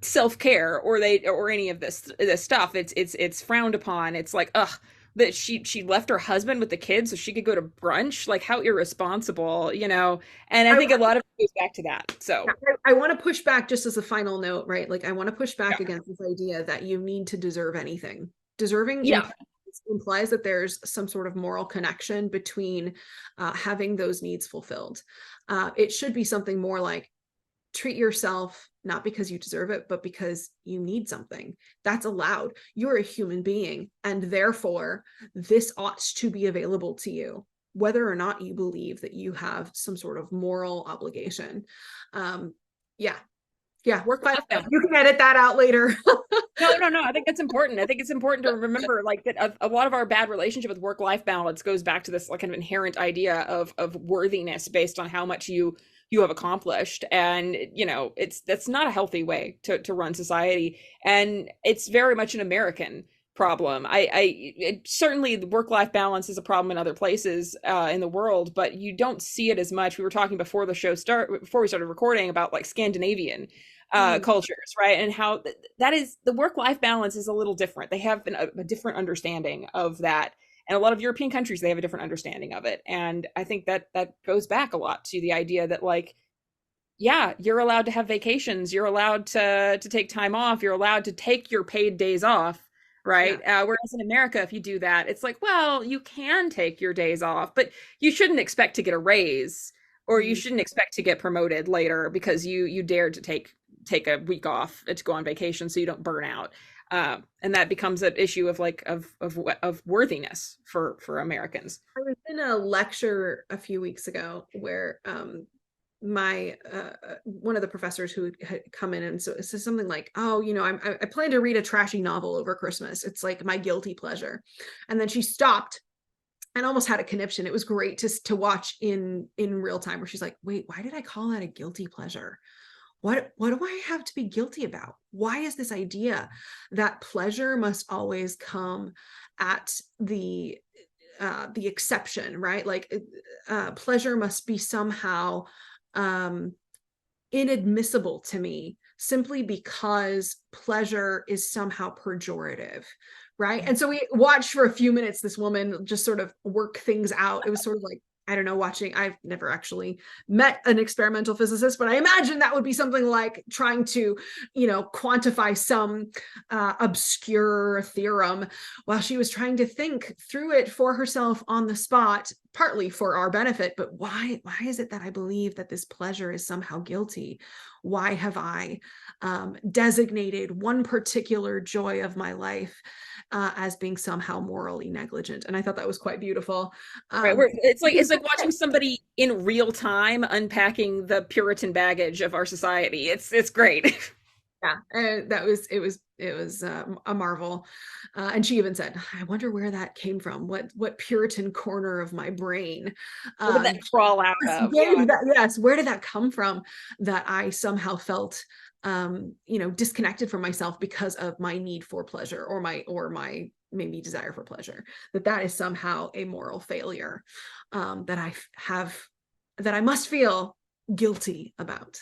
self-care, or any of this stuff. It's frowned upon. It's like, ugh, that she left her husband with the kids so she could go to brunch. Like how irresponsible. And I I, think a lot of it goes back to that. So I want to push back just as a final note, right? Like I want to push back yeah. against this idea that you need to deserve anything. Deserving Yeah. implies that there's some sort of moral connection between having those needs fulfilled. It should be something more like treat yourself not because you deserve it, but because you need something. That's allowed. You're a human being, and therefore this ought to be available to you, whether or not you believe that you have some sort of moral obligation. um yeah, yeah, Work-life balance. you can edit that out later. No, no, no. I think that's important. I think it's important to remember, like, that a lot of our bad relationship with work-life balance goes back to this like kind of inherent idea of worthiness based on how much you have accomplished. And that's not a healthy way to run society. And it's very much an American problem. Certainly the work-life balance is a problem in other places in the world, but you don't see it as much. We were talking before we started recording about like Scandinavian Mm. cultures, right? And how that is, the work-life balance is a little different. They have a different understanding of that. And a lot of European countries, they have a different understanding of it. And I think that goes back a lot to the idea that, like, yeah, you're allowed to have vacations, you're allowed to take time off, you're allowed to take your paid days off, Yeah. right? Whereas in America, if you do that, it's like, well, you can take your days off, but you shouldn't expect to get a raise, or you Mm. shouldn't expect to get promoted later because you dared to take a week off to go on vacation so you don't burn out. And that becomes an issue of like of worthiness for Americans. I was in a lecture a few weeks ago where my one of the professors who had come in and so it says something like, oh, I plan to read a trashy novel over Christmas, it's like my guilty pleasure. And then she stopped and almost had a conniption. It was great to watch in real time, where she's like, wait, why did I call that a guilty pleasure? What do I have to be guilty about? Why is this idea that pleasure must always come at the exception, right? Like pleasure must be somehow um, inadmissible to me simply because pleasure is somehow pejorative, right? And so we watched for a few minutes this woman just sort of work things out. It was sort of like, I don't know, watching, I've never actually met an experimental physicist, but I imagine that would be something like trying to, quantify some obscure theorem while she was trying to think through it for herself on the spot, partly for our benefit. But why is it that I believe that this pleasure is somehow guilty? Why have I designated one particular joy of my life as being somehow morally negligent? And I thought that was quite beautiful. Right, um, where it's like watching somebody in real time unpacking the Puritan baggage of our society. It's great. yeah, it was a marvel. And she even said, I wonder where that came from, what Puritan corner of my brain Where did that crawl out of? Yeah. gave that. Yes, where did that come from, that I somehow felt disconnected from myself because of my need for pleasure, or my maybe desire for pleasure, that is somehow a moral failure that I have, that I must feel guilty about.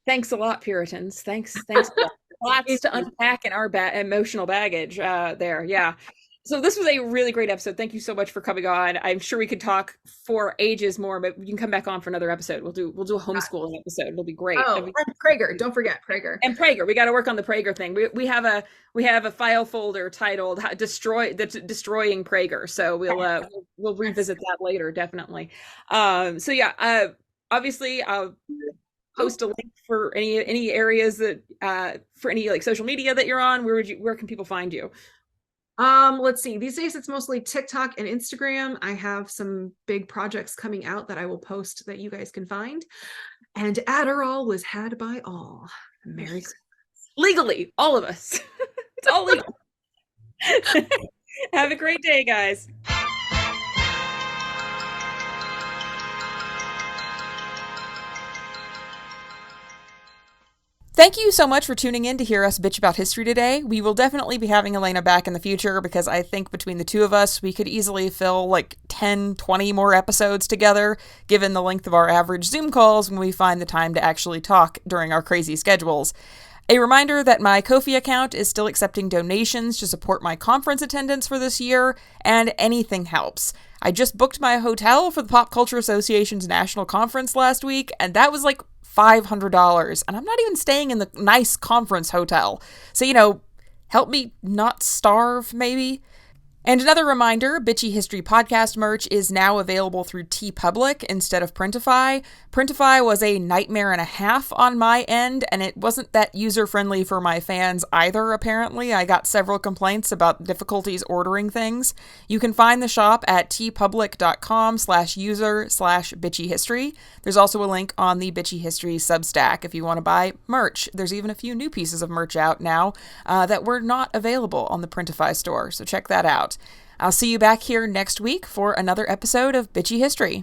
Thanks a lot, Puritans. Thanks a lot. Lots It, to unpack in our emotional baggage there. Yeah. So this was a really great episode. Thank you so much for coming on. I'm sure we could talk for ages more, but we can come back on for another episode. We'll do a homeschooling episode. It'll be great. oh, and Prager, don't forget Prager. And Prager, we got to work on the Prager thing. We have a file folder titled Destroying Prager. So we'll revisit that later, definitely. So yeah, obviously I'll post a link for any areas that for any like social media that you're on. Where can people find you? Let's see. These days it's mostly TikTok and Instagram. I have some big projects coming out that I will post that you guys can find. And Adderall was had by all. Merry Christmas. Legally, all of us. It's all legal. Have a great day, guys. Thank you so much for tuning in to hear us bitch about history today. We will definitely be having Elena back in the future because I think between the two of us, we could easily fill like 10, 20 more episodes together, given the length of our average Zoom calls when we find the time to actually talk during our crazy schedules. A reminder that my Ko-fi account is still accepting donations to support my conference attendance for this year, and anything helps. I just booked my hotel for the Pop Culture Association's national conference last week, and that was like $500, and I'm not even staying in the nice conference hotel. So, help me not starve, maybe? And another reminder, Bitchy History Podcast merch is now available through TeePublic instead of Printify. Printify was a nightmare and a half on my end, and it wasn't that user-friendly for my fans either, apparently. I got several complaints about difficulties ordering things. You can find the shop at teepublic.com/user/bitchyhistory. There's also a link on the Bitchy History Substack if you want to buy merch. There's even a few new pieces of merch out now that were not available on the Printify store, so check that out. I'll see you back here next week for another episode of Bitchy History.